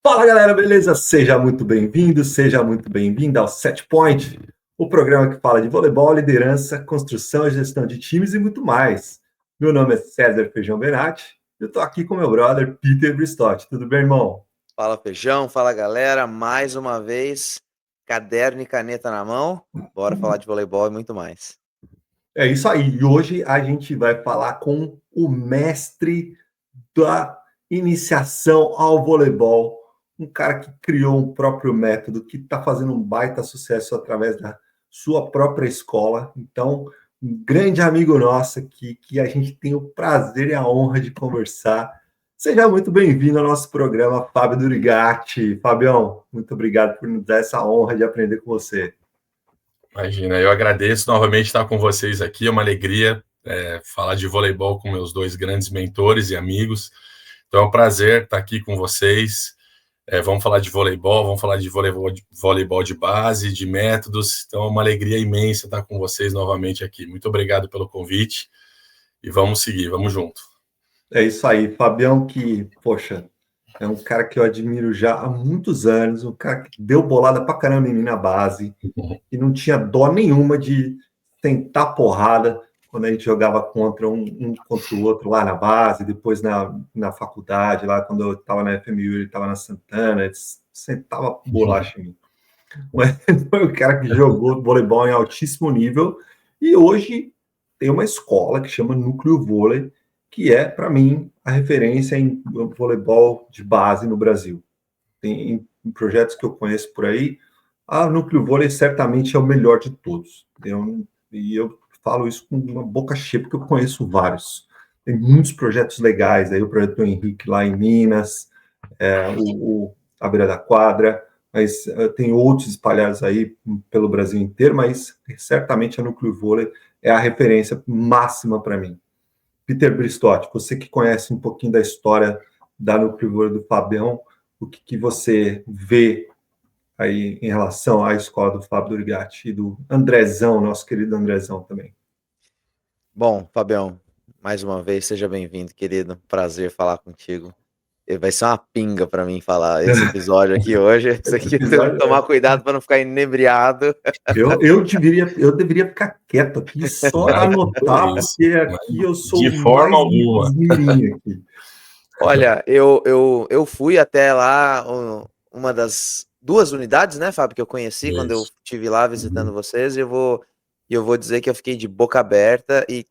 Fala galera, beleza? Seja muito bem-vindo, seja muito bem-vinda ao Set Point, o programa que fala de voleibol, liderança, construção e gestão de times e muito mais. Meu nome é César Feijão Benatti e eu tô aqui com meu brother Peter Bristotti. Tudo bem, irmão? Fala Feijão, fala galera, mais uma vez, caderno e caneta na mão, bora falar de voleibol e muito mais. É isso aí, e hoje a gente vai falar com o mestre da iniciação ao voleibol, um cara que criou um próprio método, que está fazendo um baita sucesso através da sua própria escola. Então, um grande amigo nosso aqui, que a gente tem o prazer e a honra de conversar. Seja muito bem-vindo ao nosso programa, Fábio Durigatti. Fabião, muito obrigado por nos dar essa honra de aprender com você. Imagina, eu agradeço novamente estar com vocês aqui, é uma alegria falar de voleibol com meus dois grandes mentores e amigos. Então é um prazer estar aqui com vocês. Vamos falar de voleibol, vamos falar de voleibol de base, de métodos. Então é uma alegria imensa estar com vocês novamente aqui. Muito obrigado pelo convite e vamos seguir, vamos junto. É isso aí, Fabião, que, poxa, é um cara que eu admiro já há muitos anos, um cara que deu bolada pra caramba em mim na base, e não tinha dó nenhuma de tentar porrada quando a gente jogava contra um contra o outro lá na base, depois na faculdade, lá quando eu estava na FMU, ele estava na Santana, ele sentava bolacha em mim. Mas foi um cara que jogou voleibol em altíssimo nível, e hoje tem uma escola que chama Núcleo Vôlei, que é, para mim, a referência em voleibol de base no Brasil. Tem projetos que eu conheço por aí, a Núcleo Vôlei certamente é o melhor de todos. E eu falo isso com uma boca cheia, porque eu conheço vários. Tem muitos projetos legais, aí o projeto do Henrique lá em Minas, a Beira da Quadra, mas tem outros espalhados aí pelo Brasil inteiro, mas certamente a Núcleo Vôlei é a referência máxima para mim. Peter Bristotti, você que conhece um pouquinho da história da Núcleo Vôlei do Fabião, o que você vê aí em relação à escola do Fábio Durigatti e do Andrezão, nosso querido Andrezão também? Bom, Fabião, mais uma vez, seja bem-vindo, querido, prazer falar contigo. Vai ser uma pinga para mim falar esse episódio aqui hoje, isso aqui tem que tomar cuidado para não ficar inebriado. Eu deveria ficar quieto aqui, só anotar, porque aqui eu sou de forma alguma. Aqui. Olha, eu fui até lá, uma das duas unidades, né, Fábio, que eu conheci quando eu estive lá visitando vocês, e eu vou dizer que eu fiquei de boca aberta e,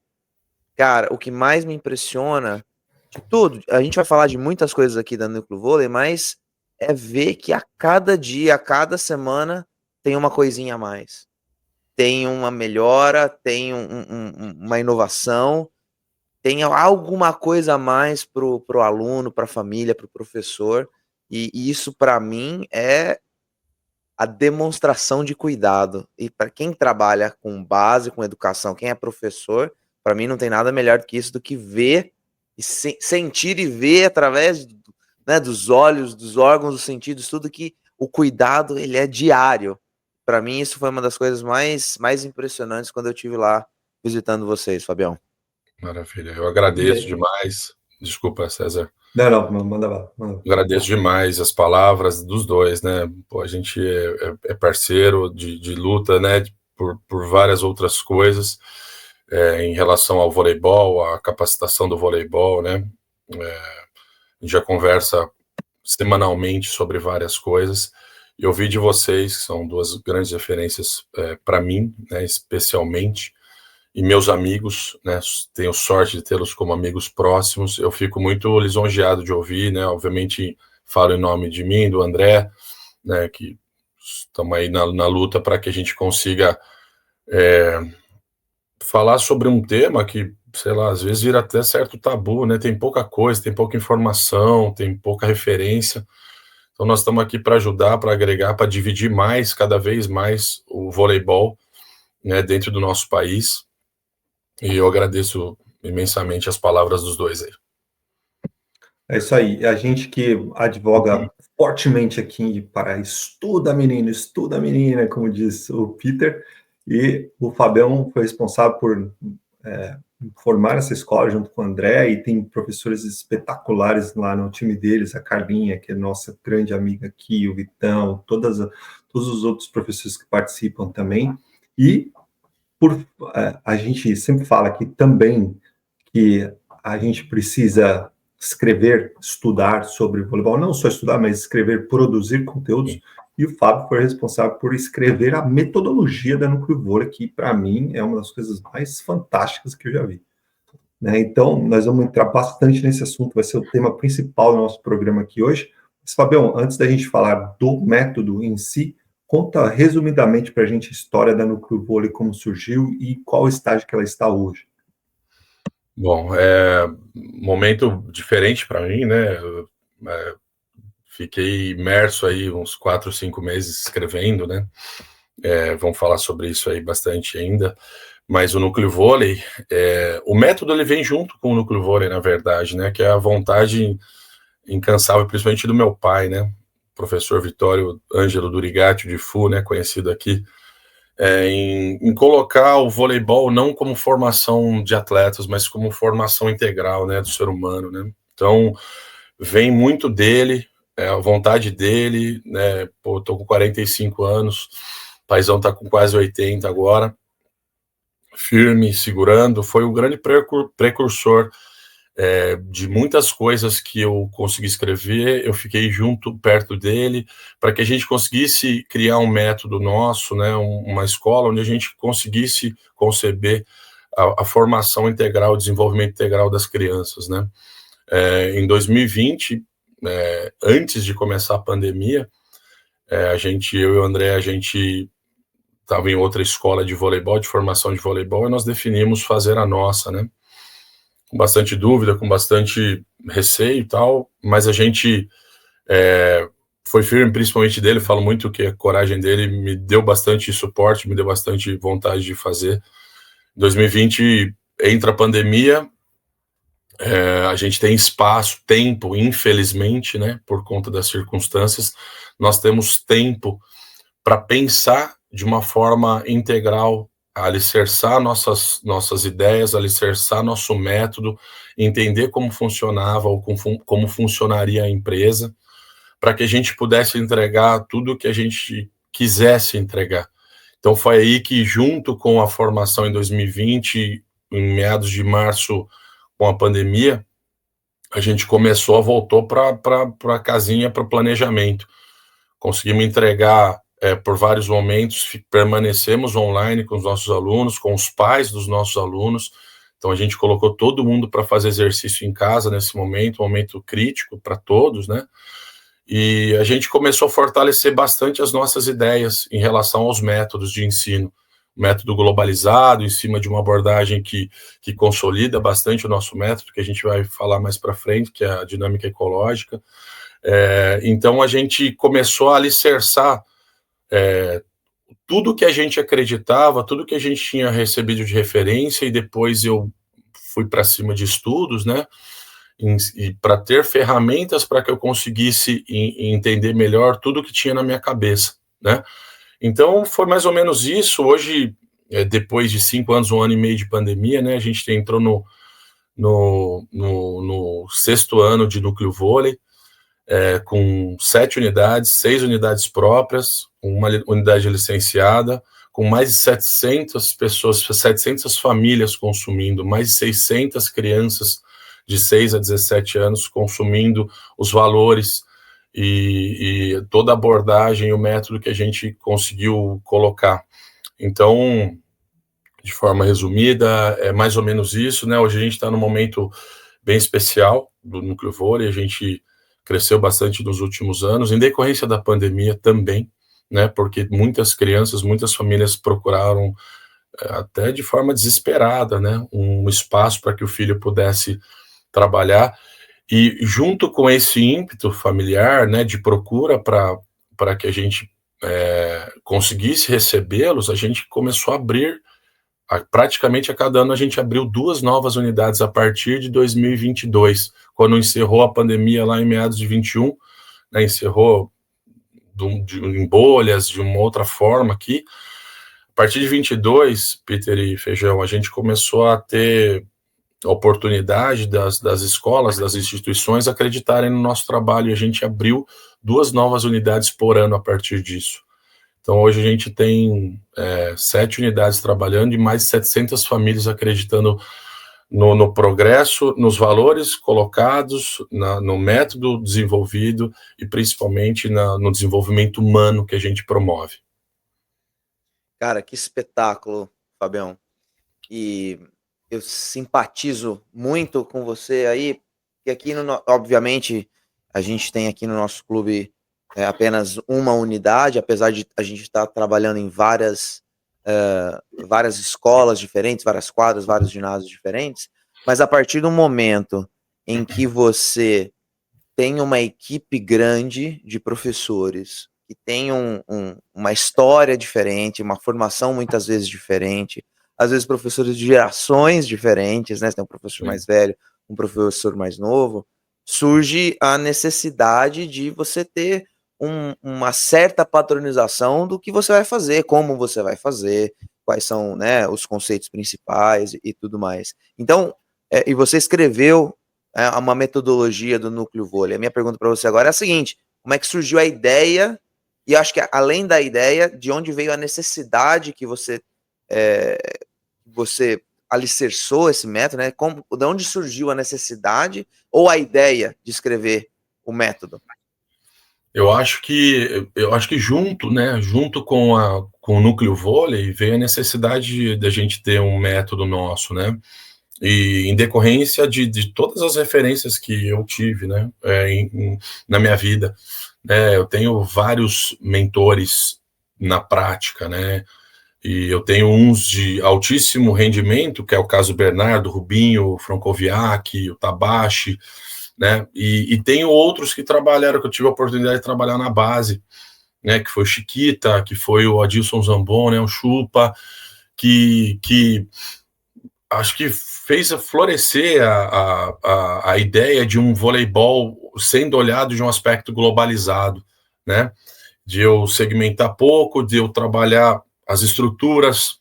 cara, o que mais me impressiona de tudo, a gente vai falar de muitas coisas aqui da Núcleo Vôlei, mas é ver que a cada dia, a cada semana, tem uma coisinha a mais. Tem uma melhora, tem uma inovação, tem alguma coisa a mais pro aluno, para a família, para o professor, e isso para mim é a demonstração de cuidado. E para quem trabalha com base, com educação, quem é professor, para mim não tem nada melhor do que isso, do que ver, e sentir e ver através, né, dos olhos, dos órgãos, dos sentidos, tudo, que o cuidado ele é diário. Para mim isso foi uma das coisas mais impressionantes quando eu estive lá visitando vocês, Fabião. Maravilha, eu agradeço demais. Desculpa, César. Não, manda lá. Agradeço demais as palavras dos dois, né? Pô, a gente é parceiro de luta, né? Por várias outras coisas, em relação ao voleibol, à capacitação do voleibol, né? A gente já conversa semanalmente sobre várias coisas. E ouvi de vocês, que são duas grandes referências para mim, né? Especialmente, e meus amigos, né, tenho sorte de tê-los como amigos próximos, eu fico muito lisonjeado de ouvir, né, obviamente falo em nome de mim, do André, né, que estamos aí na luta para que a gente consiga falar sobre um tema que, sei lá, às vezes vira até certo tabu, né, tem pouca coisa, tem pouca informação, tem pouca referência, então nós estamos aqui para ajudar, para agregar, para dividir mais, cada vez mais, o voleibol, né, dentro do nosso país. E eu agradeço imensamente as palavras dos dois aí. É isso aí. A gente que advoga fortemente aqui para estuda menina, como diz o Peter, e o Fabião foi responsável por formaram essa escola junto com o André, e tem professores espetaculares lá no time deles, a Carlinha, que é nossa grande amiga aqui, o Vitão, todos os outros professores que participam também. E a gente sempre fala aqui também que a gente precisa escrever, estudar sobre voleibol, não só estudar, mas escrever, produzir conteúdos. E o Fábio foi responsável por escrever a metodologia da Núcleo Vôlei, que para mim é uma das coisas mais fantásticas que eu já vi. Né? Então, nós vamos entrar bastante nesse assunto, vai ser o tema principal do nosso programa aqui hoje. Mas, Fabião, antes da gente falar do método em si, conta resumidamente para a gente a história da Núcleo Vôlei, como surgiu e qual estágio que ela está hoje. Bom, é um momento diferente para mim, né? Fiquei imerso aí uns 4, 5 meses escrevendo, né? Vamos falar sobre isso aí bastante ainda. Mas o Núcleo Vôlei, o método ele vem junto com o Núcleo Vôlei, na verdade, né? Que é a vontade incansável, principalmente do meu pai, né? Professor Vitório Ângelo Durigatti de Fu, né? Conhecido aqui, em colocar o voleibol não como formação de atletas, mas como formação integral, né? Do ser humano, né? Então, vem muito dele, a vontade dele, né? Pô, tô com 45 anos, o paizão tá com quase 80 agora, firme, segurando, foi o grande precursor de muitas coisas que eu consegui escrever. Eu fiquei junto, perto dele, para que a gente conseguisse criar um método nosso, né? Uma escola onde a gente conseguisse conceber a formação integral, o desenvolvimento integral das crianças, né? Em 2020, antes de começar a pandemia, eu e o André, a gente estava em outra escola de voleibol, de formação de voleibol, e nós definimos fazer a nossa, né? Com bastante dúvida, com bastante receio e tal, mas a gente foi firme, principalmente dele. Falo muito que a coragem dele me deu bastante suporte, me deu bastante vontade de fazer. Em 2020, entra a pandemia, a gente tem espaço, tempo, infelizmente, né, por conta das circunstâncias, nós temos tempo para pensar de uma forma integral, alicerçar nossas ideias, alicerçar nosso método, entender como funcionava ou como funcionaria a empresa, para que a gente pudesse entregar tudo o que a gente quisesse entregar. Então foi aí que, junto com a formação em 2020, em meados de março, com a pandemia, a gente voltou para a casinha, para o planejamento. Conseguimos entregar por vários momentos, permanecemos online com os nossos alunos, com os pais dos nossos alunos. Então a gente colocou todo mundo para fazer exercício em casa nesse momento, um momento crítico para todos, né? E a gente começou a fortalecer bastante as nossas ideias em relação aos métodos de ensino. Método globalizado, em cima de uma abordagem que consolida bastante o nosso método, que a gente vai falar mais para frente, que é a dinâmica ecológica. Então a gente começou a alicerçar tudo que a gente acreditava, tudo que a gente tinha recebido de referência, e depois eu fui para cima de estudos, né? E para ter ferramentas para que eu conseguisse entender melhor tudo que tinha na minha cabeça, né? Então foi mais ou menos isso. Hoje, depois de 5 anos, 1 ano e meio de pandemia, né? A gente entrou no 6º ano de Núcleo Vôlei, com 7 unidades, 6 unidades próprias, uma unidade licenciada, com mais de 700 pessoas, 700 famílias consumindo, mais de 600 crianças de 6 a 17 anos consumindo os valores e toda a abordagem e o método que a gente conseguiu colocar. Então, de forma resumida, é mais ou menos isso, né? Hoje a gente está num momento bem especial do Núcleo Vôlei, a gente cresceu bastante nos últimos anos, em decorrência da pandemia também, né? Porque muitas crianças, muitas famílias procuraram, até de forma desesperada, né? Um espaço para que o filho pudesse trabalhar, e junto com esse ímpeto familiar, né, de procura para que a gente conseguisse recebê-los, a gente começou a abrir, praticamente a cada ano a gente abriu 2 novas unidades a partir de 2022, quando encerrou a pandemia lá em meados de 21, né, encerrou em bolhas, de uma outra forma aqui. A partir de 22, Peter e Feijão, a gente começou a ter a oportunidade das escolas, das instituições acreditarem no nosso trabalho, e a gente abriu 2 novas unidades por ano a partir disso. Então, hoje a gente tem 7 unidades trabalhando e mais de 700 famílias acreditando no progresso, nos valores colocados, no método desenvolvido e principalmente no desenvolvimento humano que a gente promove. Cara, que espetáculo, Fabião. E eu simpatizo muito com você aí, que aqui, obviamente, a gente tem aqui no nosso clube apenas uma unidade, apesar de a gente estar trabalhando em várias escolas diferentes, várias quadras, vários ginásios diferentes, mas a partir do momento em que você tem uma equipe grande de professores, que tem uma história diferente, uma formação muitas vezes diferente, às vezes professores de gerações diferentes, né? Você tem um professor mais velho, um professor mais novo, surge a necessidade de você ter uma certa padronização do que você vai fazer, como você vai fazer, quais são, né, os conceitos principais e tudo mais. Então, e você escreveu uma metodologia do Núcleo Vôlei. A minha pergunta para você agora é a seguinte: como é que surgiu a ideia? E acho que além da ideia, de onde veio a necessidade que você alicerçou esse método, né? De onde surgiu a necessidade ou a ideia de escrever o método? Eu acho que junto, né, junto com o Núcleo Vôlei, veio a necessidade da gente ter um método nosso, né? E em decorrência de todas as referências que eu tive, né, na minha vida, né? Eu tenho vários mentores na prática, né? E eu tenho uns de altíssimo rendimento, que é o caso Bernardo, Rubinho, o Francoviac, o Tabashi, né? E tenho outros que trabalharam, que eu tive a oportunidade de trabalhar na base, né? Que foi o Chiquita, que foi o Adilson Zambon, né? O Chupa, que acho que fez florescer a ideia de um voleibol sendo olhado de um aspecto globalizado, né? De eu segmentar pouco, de eu trabalhar as estruturas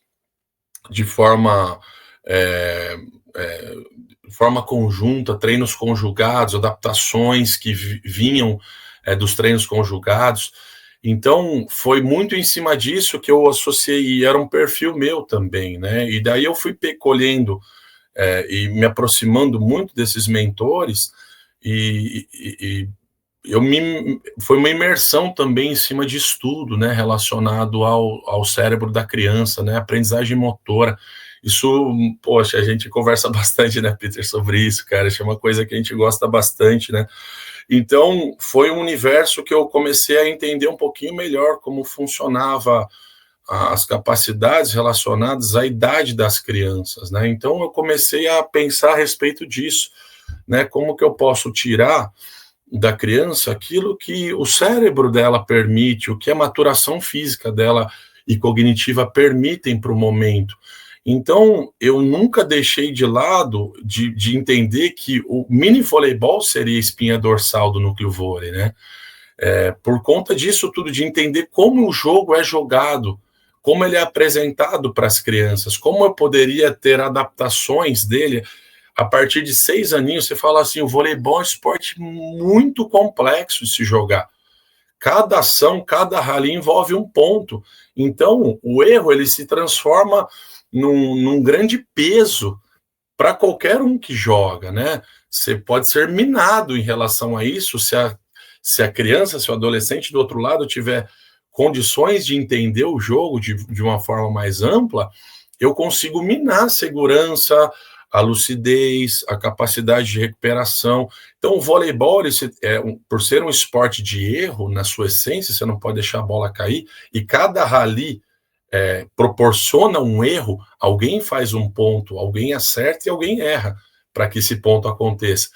de forma conjunta, treinos conjugados, adaptações que vinham dos treinos conjugados. Então, foi muito em cima disso que eu associei, e era um perfil meu também, né? E daí eu fui colhendo e me aproximando muito desses mentores, foi uma imersão também em cima de estudo, né, relacionado ao cérebro da criança, né, aprendizagem motora. Isso, poxa, a gente conversa bastante, né, Peter, sobre isso, cara, isso é uma coisa que a gente gosta bastante, né. Então, foi um universo que eu comecei a entender um pouquinho melhor como funcionava as capacidades relacionadas à idade das crianças, né. Então, eu comecei a pensar a respeito disso, né, como que eu posso tirar da criança aquilo que o cérebro dela permite, o que a maturação física dela e cognitiva permitem para o momento. Então, eu nunca deixei de lado de entender que o mini voleibol seria a espinha dorsal do Núcleo Vôlei, né? Por conta disso tudo, de entender como o jogo é jogado, como ele é apresentado para as crianças, como eu poderia ter adaptações dele. A partir de 6 aninhos, você fala assim, o voleibol é um esporte muito complexo de se jogar. Cada ação, cada rally envolve um ponto. Então, o erro, ele se transforma num grande peso para qualquer um que joga, né? Você pode ser minado em relação a isso, se a criança, se o adolescente do outro lado tiver condições de entender o jogo de uma forma mais ampla, eu consigo minar a segurança, a lucidez, a capacidade de recuperação. Então, o voleibol, por ser um esporte de erro, na sua essência, você não pode deixar a bola cair, e cada rally proporciona um erro, alguém faz um ponto, alguém acerta e alguém erra, para que esse ponto aconteça.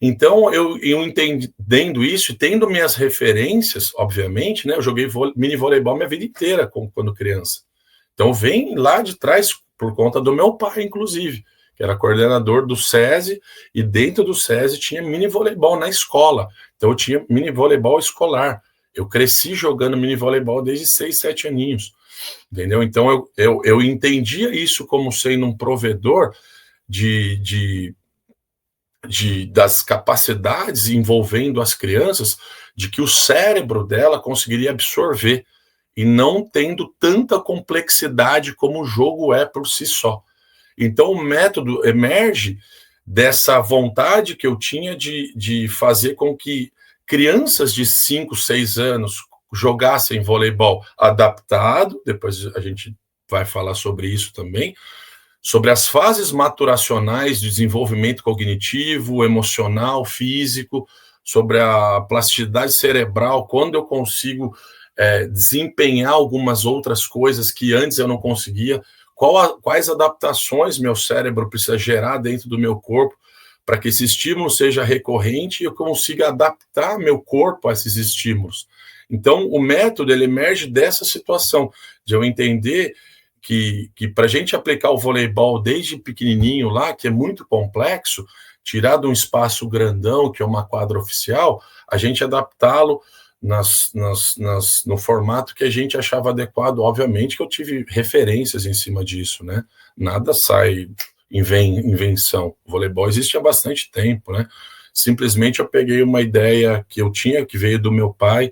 Então, eu entendendo isso, tendo minhas referências, obviamente, né, eu joguei mini voleibol minha vida inteira, quando criança. Então, vem lá de trás, por conta do meu pai, inclusive, que era coordenador do SESI, e dentro do SESI tinha mini voleibol na escola. Então eu tinha mini voleibol escolar. Eu cresci jogando mini voleibol desde 6, 7 aninhos, entendeu? Então eu entendia isso como sendo um provedor das capacidades envolvendo as crianças, de que o cérebro dela conseguiria absorver, e não tendo tanta complexidade como o jogo é por si só. Então o método emerge dessa vontade que eu tinha de fazer com que crianças de 5, 6 anos jogassem voleibol adaptado, depois a gente vai falar sobre isso também, sobre as fases maturacionais de desenvolvimento cognitivo, emocional, físico, sobre a plasticidade cerebral, quando eu consigo desempenhar algumas outras coisas que antes eu não conseguia, quais adaptações meu cérebro precisa gerar dentro do meu corpo para que esse estímulo seja recorrente e eu consiga adaptar meu corpo a esses estímulos. Então, o método ele emerge dessa situação, de eu entender que para a gente aplicar o voleibol desde pequenininho lá, que é muito complexo, tirar de um espaço grandão, que é uma quadra oficial, a gente adaptá-lo no formato que a gente achava adequado. Obviamente que eu tive referências em cima disso, né? Nada sai invenção. O voleibol existe há bastante tempo, né? Simplesmente eu peguei uma ideia que eu tinha, que veio do meu pai,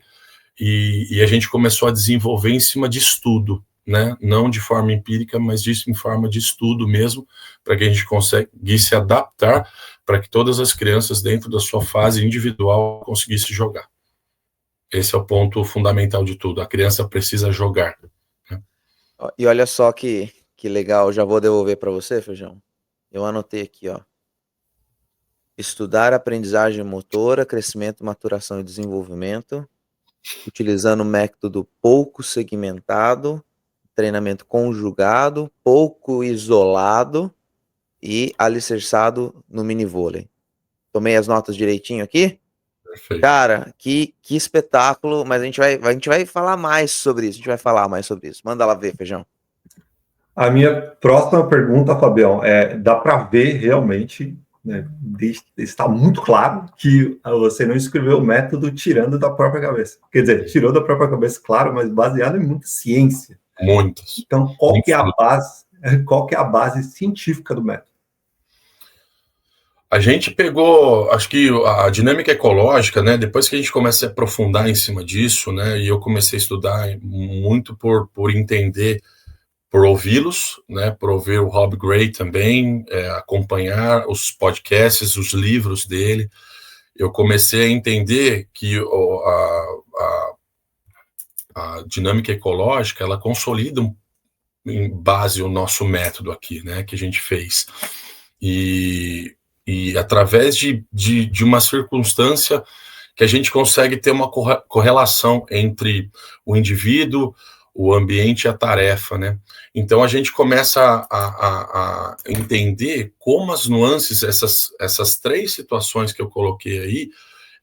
e a gente começou a desenvolver em cima de estudo, né? Não de forma empírica, mas disso em forma de estudo mesmo, para que a gente conseguisse adaptar para que todas as crianças dentro da sua fase individual conseguissem jogar. Esse é o ponto fundamental de tudo. A criança precisa jogar. Né? E olha só que legal, já vou devolver para você, Feijão. Eu anotei aqui, ó. Estudar aprendizagem motora, crescimento, maturação e desenvolvimento, utilizando o método pouco segmentado, treinamento conjugado, pouco isolado e alicerçado no minivôlei. Tomei as notas direitinho aqui? Perfeito. Cara, que espetáculo, mas a gente vai falar mais sobre isso, Manda lá ver, Feijão. A minha próxima pergunta, Fabião, dá para ver realmente, né, está muito claro que você não escreveu o método tirando da própria cabeça. Quer dizer, tirou da própria cabeça, claro, mas baseado em muita ciência. Muitas. Então, qual que é a base científica do método? A gente pegou, acho que a dinâmica ecológica, né? Depois que a gente começa a se aprofundar em cima disso, né? E eu comecei a estudar muito por entender, por ouvi-los, né? Por ouvir o Rob Gray também, acompanhar os podcasts, os livros dele. Eu comecei a entender que a dinâmica ecológica, ela consolida em base o nosso método aqui, né? Que a gente fez. E através de uma circunstância que a gente consegue ter uma correlação entre o indivíduo, o ambiente e a tarefa, né? Então a gente começa a entender como as nuances, essas 3 situações que eu coloquei aí,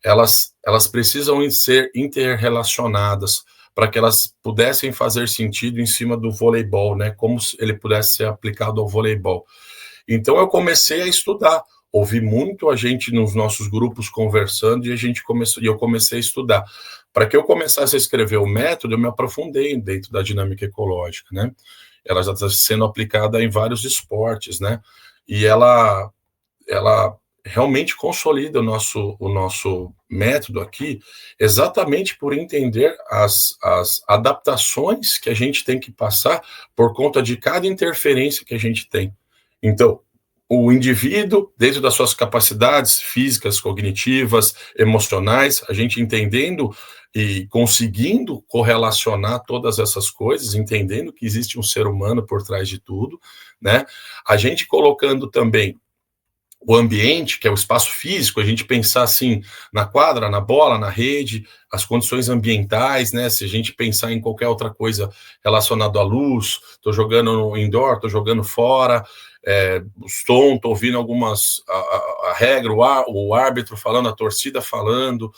elas precisam ser interrelacionadas para que elas pudessem fazer sentido em cima do voleibol, né? Como ele pudesse ser aplicado ao voleibol. Então eu comecei a estudar, ouvi muito a gente nos nossos grupos conversando e eu comecei a estudar. Para que eu começasse a escrever o método, eu me aprofundei dentro da dinâmica ecológica, né? Ela já está sendo aplicada em vários esportes, né? E ela realmente consolida o nosso método aqui, exatamente por entender as adaptações que a gente tem que passar por conta de cada interferência que a gente tem. Então, o indivíduo, dentro das suas capacidades físicas, cognitivas, emocionais, a gente entendendo e conseguindo correlacionar todas essas coisas, entendendo que existe um ser humano por trás de tudo, né? A gente colocando também o ambiente, que é o espaço físico, a gente pensar assim, na quadra, na bola, na rede, as condições ambientais, né? Se a gente pensar em qualquer outra coisa relacionada à luz, estou jogando no indoor, estou jogando fora, o som, estou ouvindo algumas, a regra, o árbitro falando, a torcida falando,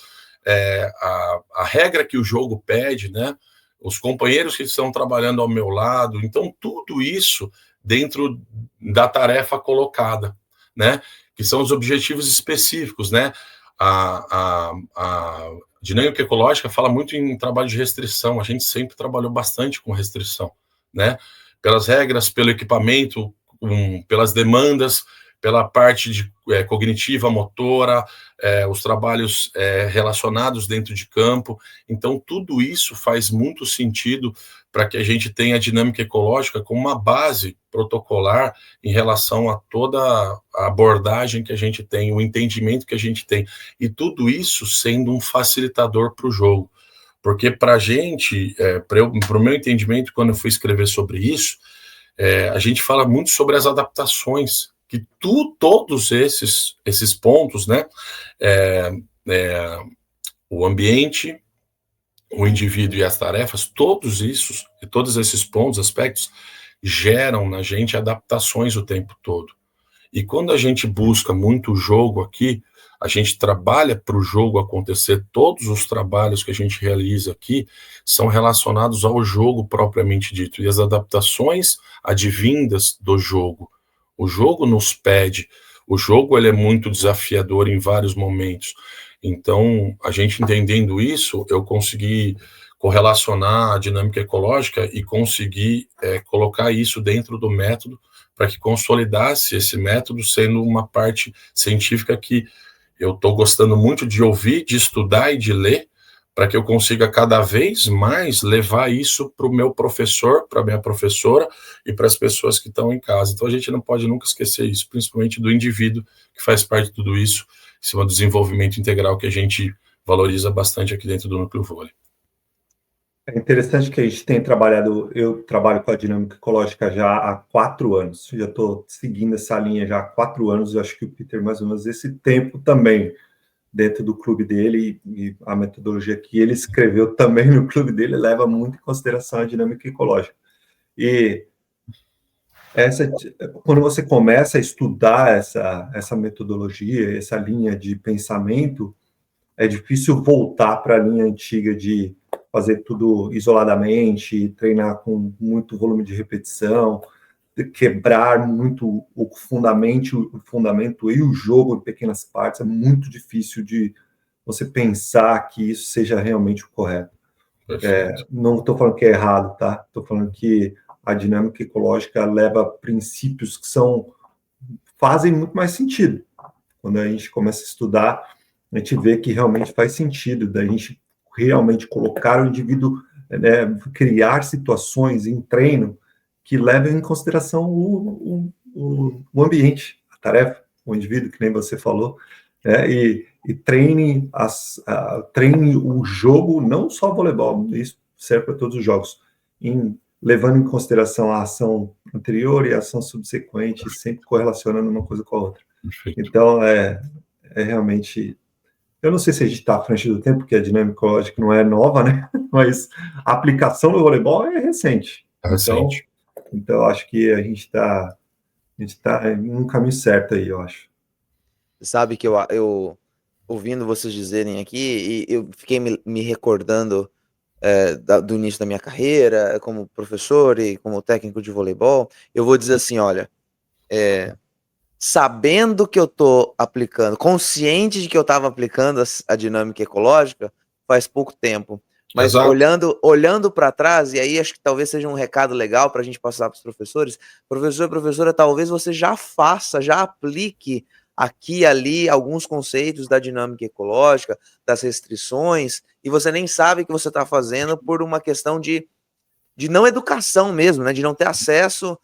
a regra que o jogo pede, né? Os companheiros que estão trabalhando ao meu lado, então tudo isso dentro da tarefa colocada, né? Que são os objetivos específicos, né? A dinâmica ecológica fala muito em trabalho de restrição. A gente sempre trabalhou bastante com restrição, né? Pelas regras, pelo equipamento, pelas demandas, pela parte cognitiva, motora, os trabalhos relacionados dentro de campo. Então, tudo isso faz muito sentido para que a gente tenha a dinâmica ecológica como uma base protocolar em relação a toda a abordagem que a gente tem, o entendimento que a gente tem. E tudo isso sendo um facilitador para o jogo. Porque para a gente, para o meu entendimento, quando eu fui escrever sobre isso, a gente fala muito sobre as adaptações, que todos esses pontos, né, o ambiente, o indivíduo e as tarefas, todos esses pontos, aspectos, geram na gente adaptações o tempo todo. E quando a gente busca muito o jogo aqui, a gente trabalha para o jogo acontecer, todos os trabalhos que a gente realiza aqui são relacionados ao jogo propriamente dito, e as adaptações advindas do jogo. O jogo nos pede, o jogo ele é muito desafiador em vários momentos. Então, a gente entendendo isso, eu consegui correlacionar a dinâmica ecológica e conseguir colocar isso dentro do método para que consolidasse esse método sendo uma parte científica que eu estou gostando muito de ouvir, de estudar e de ler, para que eu consiga cada vez mais levar isso para o meu professor, para a minha professora e para as pessoas que estão em casa. Então a gente não pode nunca esquecer isso, principalmente do indivíduo que faz parte de tudo isso, em cima do desenvolvimento integral que a gente valoriza bastante aqui dentro do Núcleo Vôlei. É interessante que a gente tem trabalhado, eu trabalho com a dinâmica ecológica já há 4 anos, já estou seguindo essa linha já há 4 anos, eu acho que o Peter mais ou menos esse tempo também, dentro do clube dele, e a metodologia que ele escreveu também no clube dele leva muito em consideração a dinâmica ecológica. E quando você começa a estudar essa metodologia, essa linha de pensamento, é difícil voltar para a linha antiga de fazer tudo isoladamente, treinar com muito volume de repetição, quebrar muito o fundamento e o jogo em pequenas partes. É muito difícil de você pensar que isso seja realmente o correto. Não estou falando que é errado, tá? Estou falando que a dinâmica ecológica leva princípios que fazem muito mais sentido. Quando a gente começa a estudar, a gente vê que realmente faz sentido da gente realmente colocar o indivíduo, criar situações em treino que levem em consideração o ambiente, a tarefa, o indivíduo, que nem você falou, e treine o jogo, não só o voleibol, isso serve para todos os jogos, levando em consideração a ação anterior e a ação subsequente, sempre correlacionando uma coisa com a outra. Perfeito. Então, realmente... Eu não sei se a gente está à frente do tempo, porque a dinâmica ecológica não é nova, né? Mas a aplicação do voleibol é recente. É recente. Então acho que a gente está em um caminho certo aí, eu acho. Sabe que eu ouvindo vocês dizerem aqui, e eu fiquei me recordando do início da minha carreira, como professor e como técnico de voleibol. Eu vou dizer assim, olha, sabendo que eu estou aplicando, consciente de que eu estava aplicando a dinâmica ecológica faz pouco tempo, mas olhando para trás, e aí acho que talvez seja um recado legal para a gente passar para os professores, professor e professora, talvez você já aplique aqui e ali alguns conceitos da dinâmica ecológica, das restrições, e você nem sabe que você está fazendo por uma questão de não educação mesmo, né, de não ter acesso.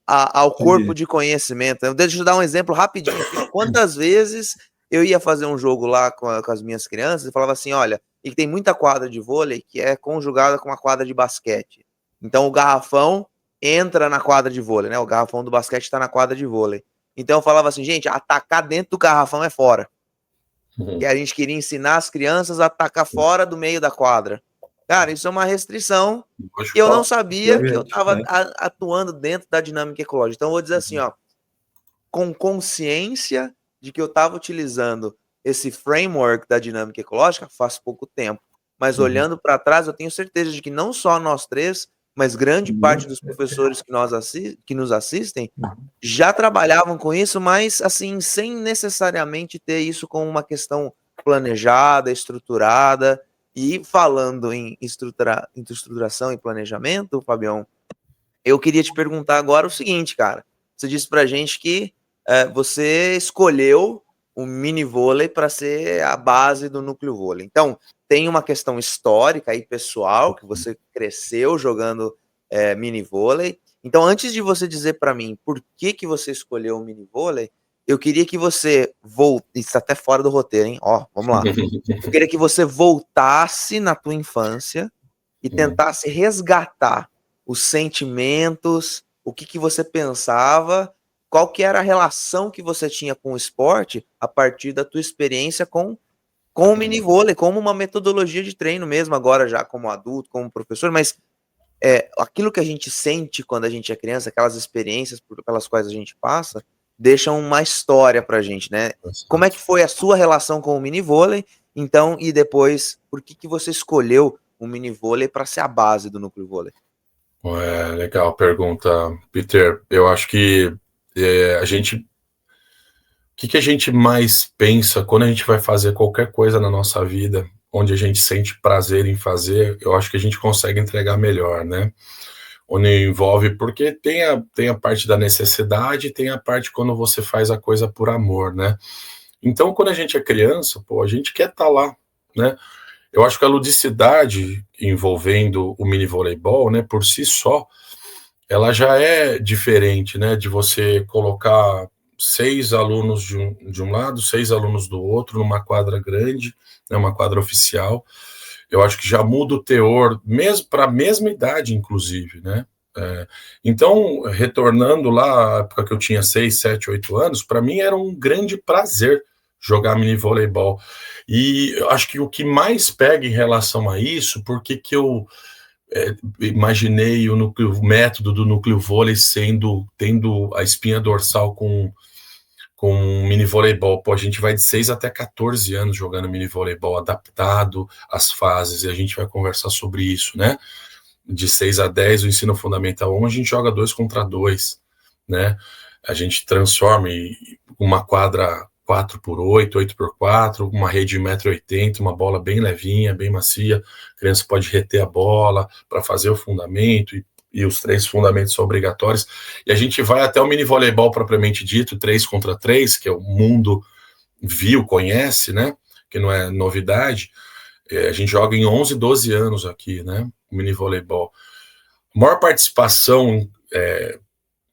Ao corpo de conhecimento. Deixa eu dar um exemplo rapidinho. Quantas vezes eu ia fazer um jogo lá com as minhas crianças e falava assim, olha, e tem muita quadra de vôlei que é conjugada com uma quadra de basquete. Então o garrafão entra na quadra de vôlei, né? O garrafão do basquete está na quadra de vôlei. Então eu falava assim, gente, atacar dentro do garrafão é fora. E a gente queria ensinar as crianças a atacar fora do meio da quadra. Cara, isso é uma restrição que eu não sabia que eu estava atuando dentro da dinâmica ecológica. Então, eu vou dizer assim, ó, com consciência de que eu estava utilizando esse framework da dinâmica ecológica faz pouco tempo. Mas olhando para trás, eu tenho certeza de que não só nós três, mas grande parte dos professores que nos assistem já trabalhavam com isso, mas assim, sem necessariamente ter isso como uma questão planejada, estruturada. E falando em estruturação e planejamento, Fabião, eu queria te perguntar agora o seguinte, cara. Você disse pra gente que você escolheu o mini vôlei para ser a base do núcleo vôlei. Então, tem uma questão histórica e pessoal, que você cresceu jogando mini vôlei. Então, antes de você dizer para mim por que você escolheu o mini vôlei, eu queria que você isso até fora do roteiro, hein? Ó, vamos lá. Eu queria que você voltasse na tua infância e tentasse resgatar os sentimentos, o que você pensava, qual que era a relação que você tinha com o esporte a partir da tua experiência com o mini vôlei, como uma metodologia de treino mesmo, agora já como adulto, como professor, mas aquilo que a gente sente quando a gente é criança, aquelas experiências pelas quais a gente passa, deixam uma história pra gente, né? Como é que foi a sua relação com o mini vôlei, então, e depois, por que você escolheu o mini vôlei para ser a base do núcleo vôlei? Legal pergunta, Peter. Eu acho que o que a gente mais pensa quando a gente vai fazer qualquer coisa na nossa vida, onde a gente sente prazer em fazer, eu acho que a gente consegue entregar melhor, né? Onde envolve, porque tem a parte da necessidade, tem a parte quando você faz a coisa por amor, né? Então, quando a gente é criança, a gente quer estar lá, né? Eu acho que a ludicidade envolvendo o mini voleibol, né, por si só, ela já é diferente, né, de você colocar 6 alunos de um lado, 6 alunos do outro, numa quadra grande, né, uma quadra oficial. Eu acho que já muda o teor, mesmo para a mesma idade, inclusive, né? Então, retornando lá, à época que eu tinha 6, 7, 8 anos, para mim era um grande prazer jogar mini voleibol. E eu acho que o que mais pega em relação a isso, porque que eu imaginei o método do núcleo vôlei tendo a espinha dorsal com mini voleibol. A gente vai de 6 até 14 anos jogando mini voleibol, adaptado às fases, e a gente vai conversar sobre isso, né? De 6 a 10, o ensino fundamental 1, a gente joga 2 contra 2, né? A gente transforma uma quadra 4x8, 8x4, uma rede de 1,80 m, uma bola bem levinha, bem macia, a criança pode reter a bola para fazer o fundamento, e os 3 fundamentos são obrigatórios, e a gente vai até o mini voleibol propriamente dito, 3 contra 3, que é o mundo conhece, né, que não é novidade. A gente joga em 11, 12 anos aqui, né, o mini voleibol. A maior participação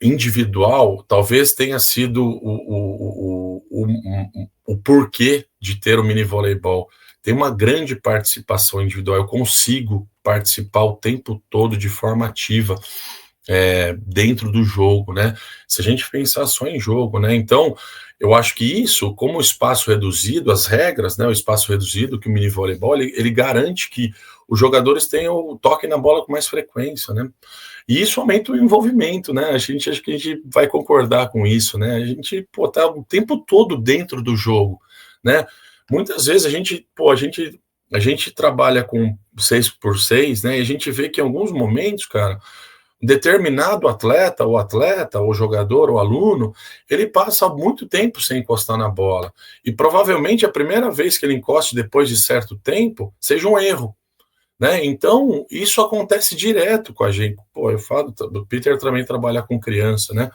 individual talvez tenha sido o porquê de ter o mini voleibol. Tem uma grande participação individual, eu consigo participar o tempo todo de forma ativa dentro do jogo, né? Se a gente pensar só em jogo, né? Então, eu acho que isso, como o espaço reduzido, as regras, né? O espaço reduzido que o mini voleibol, ele garante que os jogadores tenham o toque na bola com mais frequência, né? E isso aumenta o envolvimento, né? Acho que a gente vai concordar com isso, né? A gente tá o tempo todo dentro do jogo, né? Muitas vezes a gente trabalha com 6x6, né? E a gente vê que em alguns momentos, cara, determinado atleta, ou jogador, ou aluno, ele passa muito tempo sem encostar na bola. E provavelmente a primeira vez que ele encoste depois de certo tempo seja um erro, né? Então, isso acontece direto com a gente. Eu falo, o Peter também trabalha com criança, né?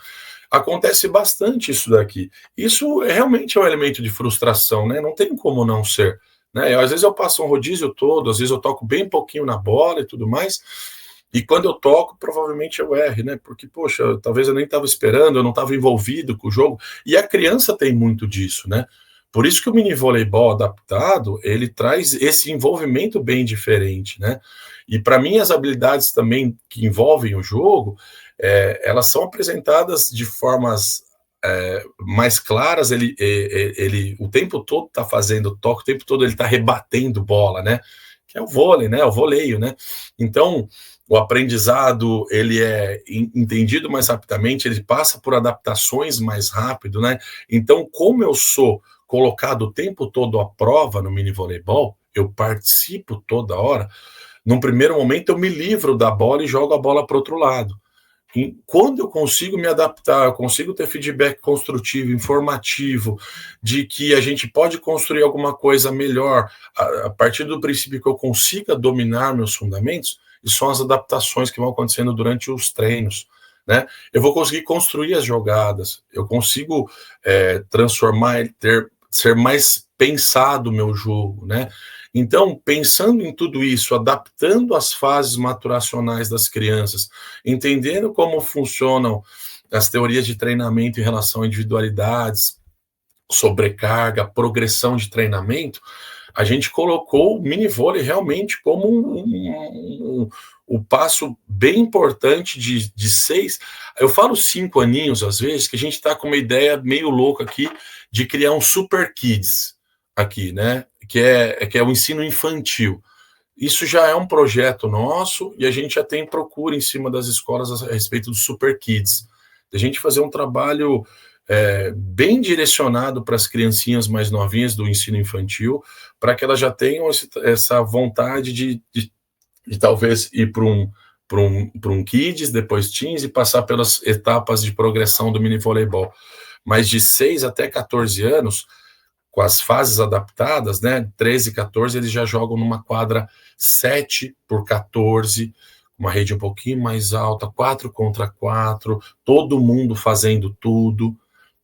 Acontece bastante isso daqui. Isso realmente é um elemento de frustração, né? Não tem como não ser, né? Às vezes eu passo um rodízio todo, às vezes eu toco bem pouquinho na bola e tudo mais, e quando eu toco, provavelmente eu erre, né? Porque, poxa, talvez eu nem estava esperando, eu não estava envolvido com o jogo, e a criança tem muito disso, né? Por isso que o mini voleibol adaptado, ele traz esse envolvimento bem diferente, né? E para mim as habilidades também que envolvem o jogo, elas são apresentadas de formas mais claras. Ele o tempo todo está fazendo toque, o tempo todo ele está rebatendo bola, né? Que é o vôlei, né? O voleio, né? Então, o aprendizado, ele é entendido mais rapidamente, ele passa por adaptações mais rápido, né? Então, como eu sou colocado o tempo todo à prova no mini voleibol, eu participo toda hora, num primeiro momento eu me livro da bola e jogo a bola para o outro lado. Quando eu consigo me adaptar, eu consigo ter feedback construtivo, informativo, de que a gente pode construir alguma coisa melhor, a partir do princípio que eu consiga dominar meus fundamentos, e são as adaptações que vão acontecendo durante os treinos, né? Eu vou conseguir construir as jogadas, eu consigo transformar, ser mais pensado o meu jogo, né? Então, pensando em tudo isso, adaptando as fases maturacionais das crianças, entendendo como funcionam as teorias de treinamento em relação a individualidades, sobrecarga, progressão de treinamento, a gente colocou o mini-vôlei realmente como um passo bem importante de 6. Eu falo 5 aninhos, às vezes, que a gente está com uma ideia meio louca aqui de criar um Super Kids aqui, né? Que é o ensino infantil. Isso já é um projeto nosso e a gente já tem procura em cima das escolas a respeito do Super Kids. A gente fazer um trabalho bem direcionado para as criancinhas mais novinhas do ensino infantil, para que elas já tenham essa vontade de talvez ir para um Kids, depois Teens e passar pelas etapas de progressão do mini voleibol. Mas de 6 até 14 anos, com as fases adaptadas, né, 13 e 14, eles já jogam numa quadra 7 por 14, uma rede um pouquinho mais alta, 4 contra 4, todo mundo fazendo tudo,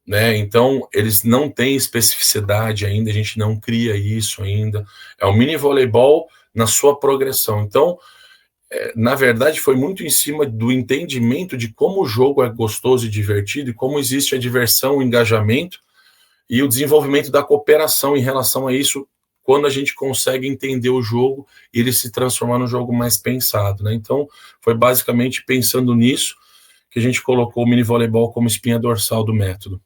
né? Então, eles não têm especificidade ainda, a gente não cria isso ainda. É o mini voleibol na sua progressão. Então, na verdade, foi muito em cima do entendimento de como o jogo é gostoso e divertido e como existe a diversão, o engajamento e o desenvolvimento da cooperação em relação a isso, quando a gente consegue entender o jogo e ele se transformar num jogo mais pensado, né? Então, foi basicamente pensando nisso que a gente colocou o mini voleibol como espinha dorsal do método.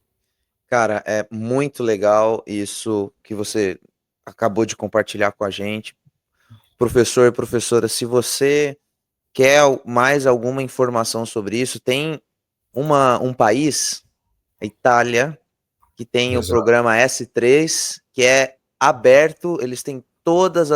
Cara, é muito legal isso que você acabou de compartilhar com a gente. Professor e professora, se você quer mais alguma informação sobre isso, tem um país, a Itália, que tem o programa S3, que é aberto, eles têm todas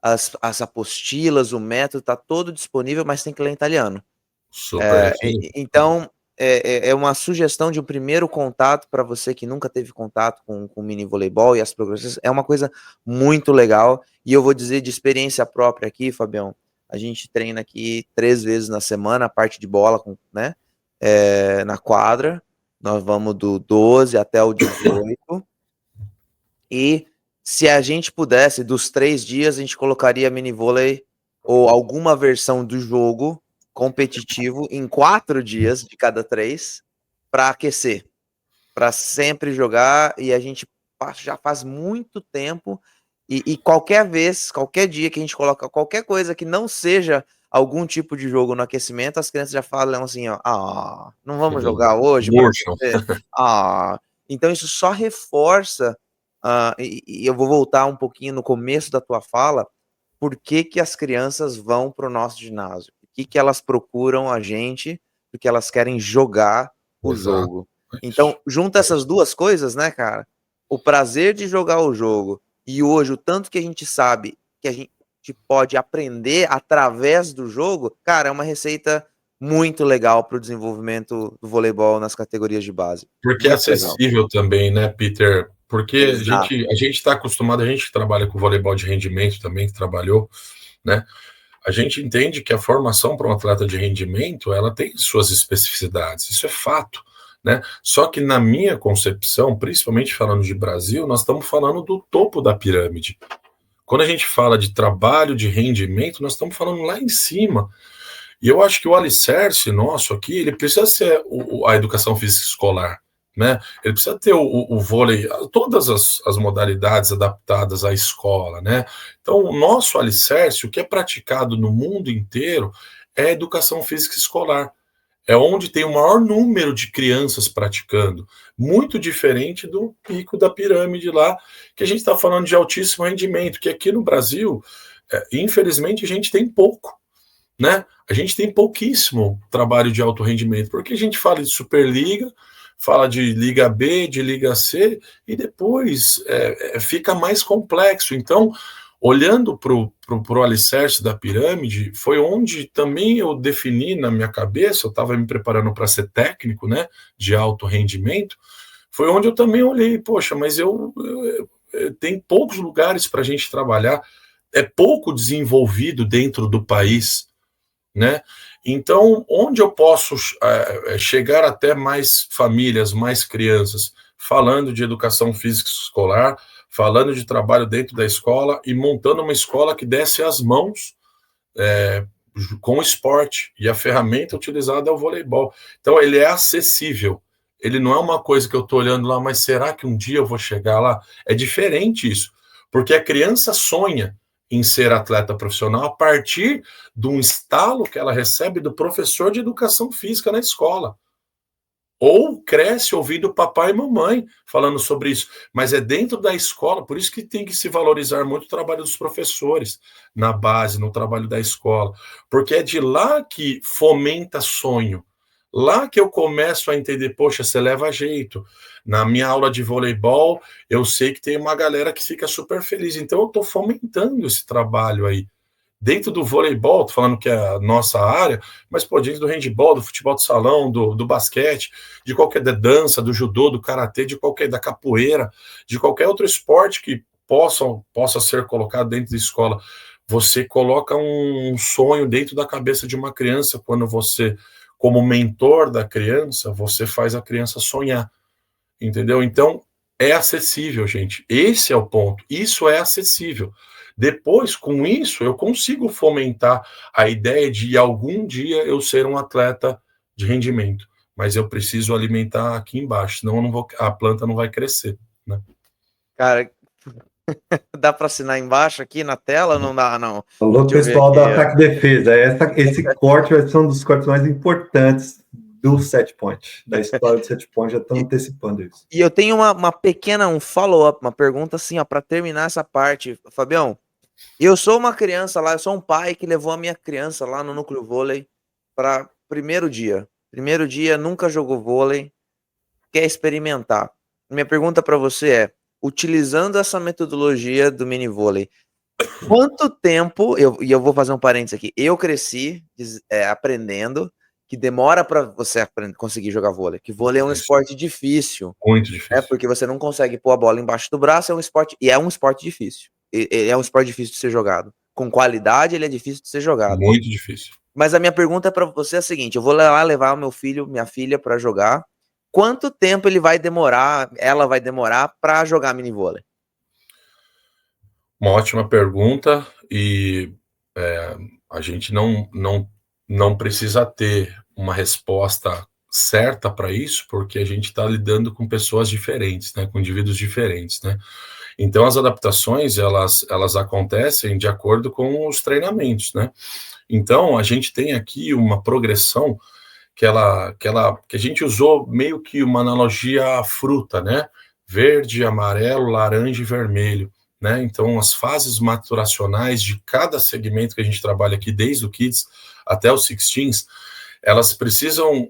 as apostilas, o método, está todo disponível, mas tem que ler em italiano. Super. Então, é uma sugestão de um primeiro contato para você que nunca teve contato com o mini voleibol e as progressões. É uma coisa muito legal. E eu vou dizer de experiência própria aqui, Fabião, a gente treina aqui 3 vezes na semana, a parte de bola, né, na quadra. Nós vamos do 12 até o 18. E se a gente pudesse, dos 3 dias, a gente colocaria mini vôlei ou alguma versão do jogo competitivo em 4 dias de cada 3 para aquecer, para sempre jogar. E a gente já faz muito tempo e qualquer vez, qualquer dia que a gente coloca qualquer coisa que não seja algum tipo de jogo no aquecimento, as crianças já falam assim, ó, não vamos jogar hoje para você? Então isso só reforça, e eu vou voltar um pouquinho no começo da tua fala, por que as crianças vão para o nosso ginásio? Por que elas procuram a gente? Porque elas querem jogar o jogo. Então, junta essas duas coisas, né, cara? O prazer de jogar o jogo e hoje o tanto que a gente sabe que a gente pode aprender através do jogo, cara, é uma receita muito legal para o desenvolvimento do voleibol nas categorias de base. Porque muito é acessível legal também, né, Peter? Porque Exato. a gente está acostumado, a gente que trabalha com voleibol de rendimento também, que trabalhou, né? A gente entende que a formação para um atleta de rendimento, ela tem suas especificidades, isso é fato, né? Só que na minha concepção, principalmente falando de Brasil, nós estamos falando do topo da pirâmide. Quando a gente fala de trabalho de rendimento, nós estamos falando lá em cima. E eu acho que o alicerce nosso aqui, ele precisa ser a educação física escolar, né? Ele precisa ter o vôlei, todas as modalidades adaptadas à escola, né? Então, o nosso alicerce, o que é praticado no mundo inteiro, é a educação física escolar. É onde tem o maior número de crianças praticando, muito diferente do pico da pirâmide lá, que a gente está falando de altíssimo rendimento, que aqui no Brasil, infelizmente, a gente tem pouco, né? A gente tem pouquíssimo trabalho de alto rendimento, porque a gente fala de Superliga, fala de Liga B, de Liga C, e depois fica mais complexo. Então, olhando para o alicerce da pirâmide, foi onde também eu defini na minha cabeça, eu estava me preparando para ser técnico, né, de alto rendimento, foi onde eu também olhei, poxa, mas eu tem poucos lugares para a gente trabalhar, é pouco desenvolvido dentro do país, né? Então, onde eu posso chegar até mais famílias, mais crianças, falando de educação física escolar, falando de trabalho dentro da escola e montando uma escola que desse as mãos com o esporte, e a ferramenta utilizada é o voleibol. Então, ele é acessível. Ele não é uma coisa que eu estou olhando lá, mas será que um dia eu vou chegar lá? É diferente isso, porque a criança sonha em ser atleta profissional a partir de um estalo que ela recebe do professor de educação física na escola. Ou cresce ouvindo papai e mamãe falando sobre isso, mas é dentro da escola, por isso que tem que se valorizar muito o trabalho dos professores, na base, no trabalho da escola, porque é de lá que fomenta sonho, lá que eu começo a entender, poxa, você leva jeito, na minha aula de voleibol, eu sei que tem uma galera que fica super feliz, então eu estou fomentando esse trabalho aí, dentro do voleibol, tô falando que é a nossa área, mas pô, dentro do handebol, do futebol de salão, do basquete, de qualquer da dança, do judô, do karatê, de qualquer da capoeira, de qualquer outro esporte que possa ser colocado dentro da escola. Você coloca um sonho dentro da cabeça de uma criança quando você, como mentor da criança, você faz a criança sonhar, entendeu? Então, é acessível, gente. Esse é o ponto. Isso é acessível. Depois, com isso, eu consigo fomentar a ideia de algum dia eu ser um atleta de rendimento. Mas eu preciso alimentar aqui embaixo, senão a planta não vai crescer, né? Cara, dá para assinar embaixo aqui na tela? Não dá, não. Falou pessoal do Ataque e Defesa. Esse corte vai ser um dos cortes mais importantes do set point, da história do set point, já estão antecipando isso. E eu tenho uma pequena, um follow-up, uma pergunta assim, ó, para terminar essa parte. Fabião, eu sou uma criança lá, eu sou um pai que levou a minha criança lá no núcleo vôlei para primeiro dia. Primeiro dia, nunca jogou vôlei, quer experimentar. Minha pergunta para você é, utilizando essa metodologia do mini vôlei, quanto tempo, e eu vou fazer um parênteses aqui, eu cresci aprendendo que demora para você conseguir jogar vôlei, que vôlei é um esporte difícil. Muito difícil. Porque você não consegue pôr a bola embaixo do braço, é um esporte difícil. É um esporte difícil de ser jogado. Com qualidade, ele é difícil de ser jogado. Muito difícil. Mas a minha pergunta para você é a seguinte, eu vou lá levar o meu filho, minha filha para jogar, quanto tempo ela vai demorar para jogar mini vôlei? Uma ótima pergunta, e a gente não precisa ter uma resposta certa para isso, porque a gente está lidando com pessoas diferentes, né, com indivíduos diferentes, né? Então as adaptações elas acontecem de acordo com os treinamentos, né? Então a gente tem aqui uma progressão que a gente usou meio que uma analogia à fruta, né? Verde, amarelo, laranja e vermelho, né? Então as fases maturacionais de cada segmento que a gente trabalha aqui, desde o Kids até os 16s, elas precisam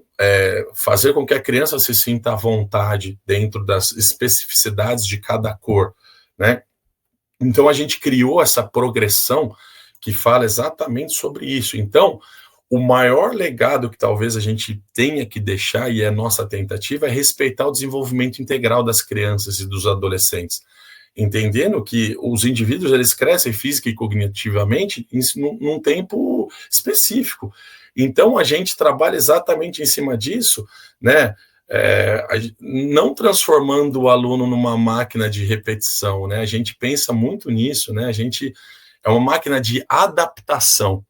fazer com que a criança se sinta à vontade dentro das especificidades de cada cor, né? Então a gente criou essa progressão que fala exatamente sobre isso. Então, o maior legado que talvez a gente tenha que deixar, e é nossa tentativa, é respeitar o desenvolvimento integral das crianças e dos adolescentes, entendendo que os indivíduos eles crescem física e cognitivamente num tempo específico. Então a gente trabalha exatamente em cima disso, né? Não transformando o aluno numa máquina de repetição, né? A gente pensa muito nisso, né? A gente é uma máquina de adaptação.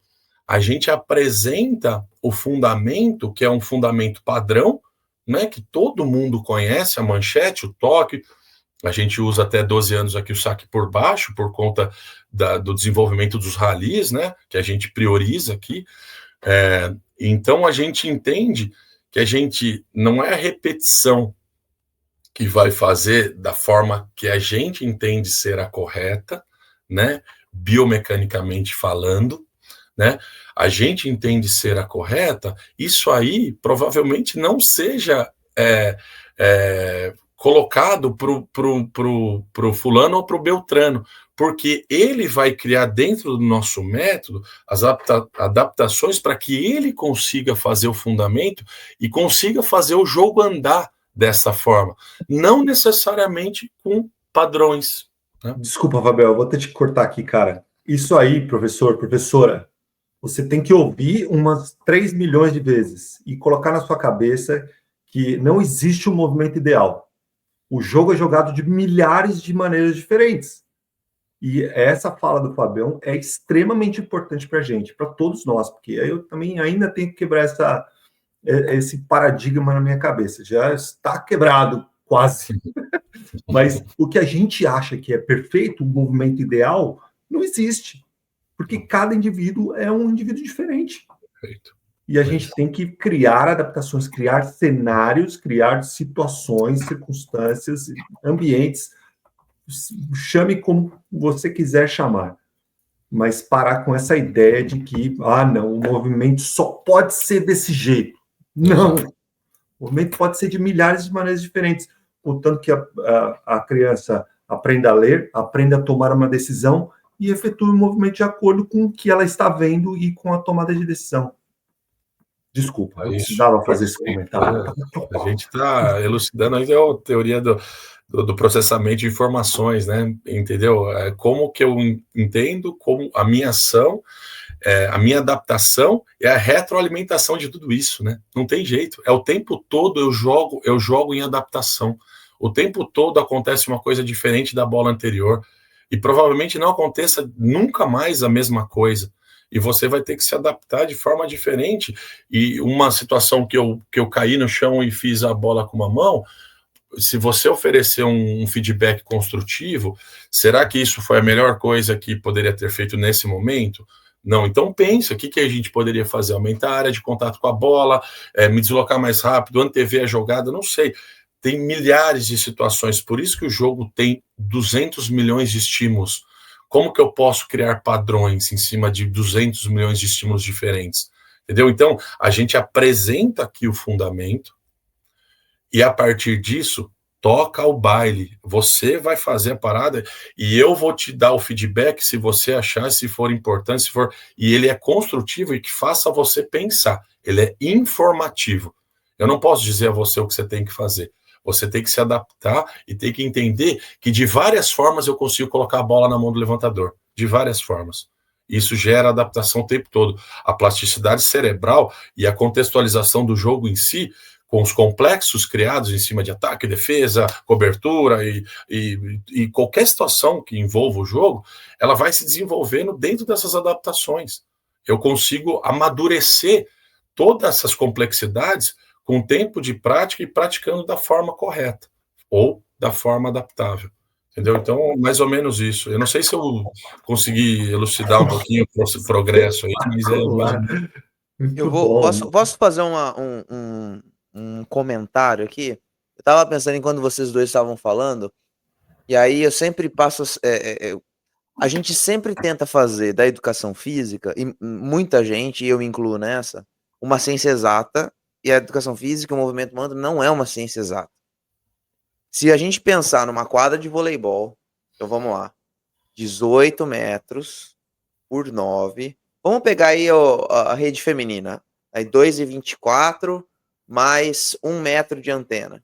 A gente apresenta o fundamento, que é um fundamento padrão, né? Que todo mundo conhece, a manchete, o toque. A gente usa até 12 anos aqui o saque por baixo, por conta do desenvolvimento dos ralis, né? Que a gente prioriza aqui. Então a gente entende que a gente não é a repetição que vai fazer da forma que a gente entende ser a correta, né? Biomecanicamente falando, né? A gente entende ser a correta, isso aí provavelmente não seja colocado pro fulano ou pro Beltrano, porque ele vai criar dentro do nosso método as adaptações para que ele consiga fazer o fundamento e consiga fazer o jogo andar dessa forma, não necessariamente com padrões. Né? Desculpa, Fabel, eu vou ter que cortar aqui, cara. Isso aí, professor, professora, você tem que ouvir umas 3 milhões de vezes e colocar na sua cabeça que não existe um movimento ideal. O jogo é jogado de milhares de maneiras diferentes. E essa fala do Fabião é extremamente importante para a gente, para todos nós, porque eu também ainda tenho que quebrar esse paradigma na minha cabeça. Já está quebrado, quase. Mas o que a gente acha que é perfeito, o movimento ideal, não existe. Porque cada indivíduo é um indivíduo diferente. Perfeito. E a gente tem que criar adaptações, criar cenários, criar situações, circunstâncias, ambientes, chame como você quiser chamar, mas parar com essa ideia de que, não, o movimento só pode ser desse jeito. Não, o movimento pode ser de milhares de maneiras diferentes, contanto que a criança aprenda a ler, aprenda a tomar uma decisão e efetue o movimento de acordo com o que ela está vendo e com a tomada de decisão. Desculpa, eu precisava fazer esse comentário. A gente está elucidando aí a teoria do processamento de informações, né? Entendeu? Como que eu entendo como a minha ação, a minha adaptação é a retroalimentação de tudo isso, né? Não tem jeito. O tempo todo eu jogo em adaptação. O tempo todo acontece uma coisa diferente da bola anterior. E provavelmente não aconteça nunca mais a mesma coisa. E você vai ter que se adaptar de forma diferente. E uma situação que eu caí no chão e fiz a bola com uma mão, se você oferecer um feedback construtivo, será que isso foi a melhor coisa que poderia ter feito nesse momento? Não, então pensa, o que a gente poderia fazer? Aumentar a área de contato com a bola, me deslocar mais rápido, antever a jogada, não sei. Tem milhares de situações, por isso que o jogo tem 200 milhões de estímulos. Como que eu posso criar padrões em cima de 200 milhões de estímulos diferentes? Entendeu? Então, a gente apresenta aqui o fundamento e, a partir disso, toca o baile. Você vai fazer a parada e eu vou te dar o feedback se você achar, se for importante, se for... E ele é construtivo e que faça você pensar. Ele é informativo. Eu não posso dizer a você o que você tem que fazer. Você tem que se adaptar e tem que entender que de várias formas eu consigo colocar a bola na mão do levantador. De várias formas. Isso gera adaptação o tempo todo. A plasticidade cerebral e a contextualização do jogo em si, com os complexos criados em cima de ataque, defesa, cobertura e qualquer situação que envolva o jogo, ela vai se desenvolvendo dentro dessas adaptações. Eu consigo amadurecer todas essas complexidades com tempo de prática e praticando da forma correta, ou da forma adaptável. Entendeu? Então, mais ou menos isso. Eu não sei se eu consegui elucidar um pouquinho o progresso aí, mas Posso fazer um comentário aqui? Eu estava pensando em quando vocês dois estavam falando, e aí eu sempre passo... a gente sempre tenta fazer da educação física, e muita gente, e eu me incluo nessa, uma ciência exata, e a educação física, o movimento mantra, não é uma ciência exata. Se a gente pensar numa quadra de voleibol, então vamos lá, 18 metros por 9, vamos pegar aí a rede feminina, aí 2,24 mais 1 metro de antena,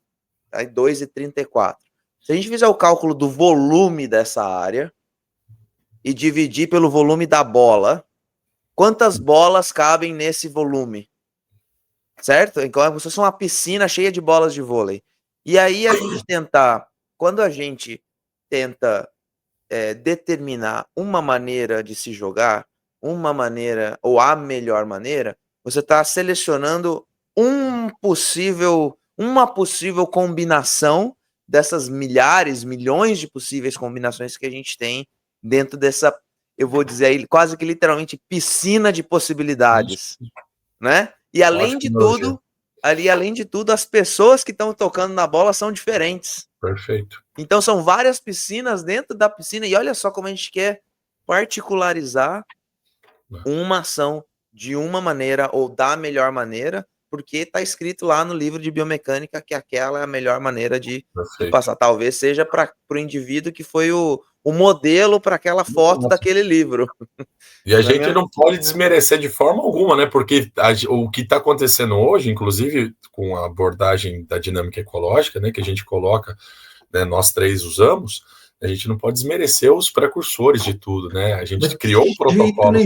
aí 2,34. Se a gente fizer o cálculo do volume dessa área e dividir pelo volume da bola, quantas bolas cabem nesse volume? Certo? Então é como se fosse uma piscina cheia de bolas de vôlei. E aí a gente quando a gente tenta determinar uma maneira de se jogar, uma maneira, ou a melhor maneira, você está selecionando uma possível combinação dessas milhares, milhões de possíveis combinações que a gente tem dentro dessa, eu vou dizer aí, quase que literalmente piscina de possibilidades, né? E além de tudo, as pessoas que estão tocando na bola são diferentes. Perfeito. Então são várias piscinas dentro da piscina, e olha só como a gente quer particularizar uma ação de uma maneira ou da melhor maneira porque está escrito lá no livro de biomecânica que aquela é a melhor maneira de Perfeito. passar. Talvez seja para o indivíduo que foi o modelo para aquela foto daquele livro. E a gente não pode desmerecer de forma alguma, né? Porque o que está acontecendo hoje, inclusive com a abordagem da dinâmica ecológica, né, que a gente coloca, né, nós três usamos, a gente não pode desmerecer os precursores de tudo, né? A gente criou um protocolo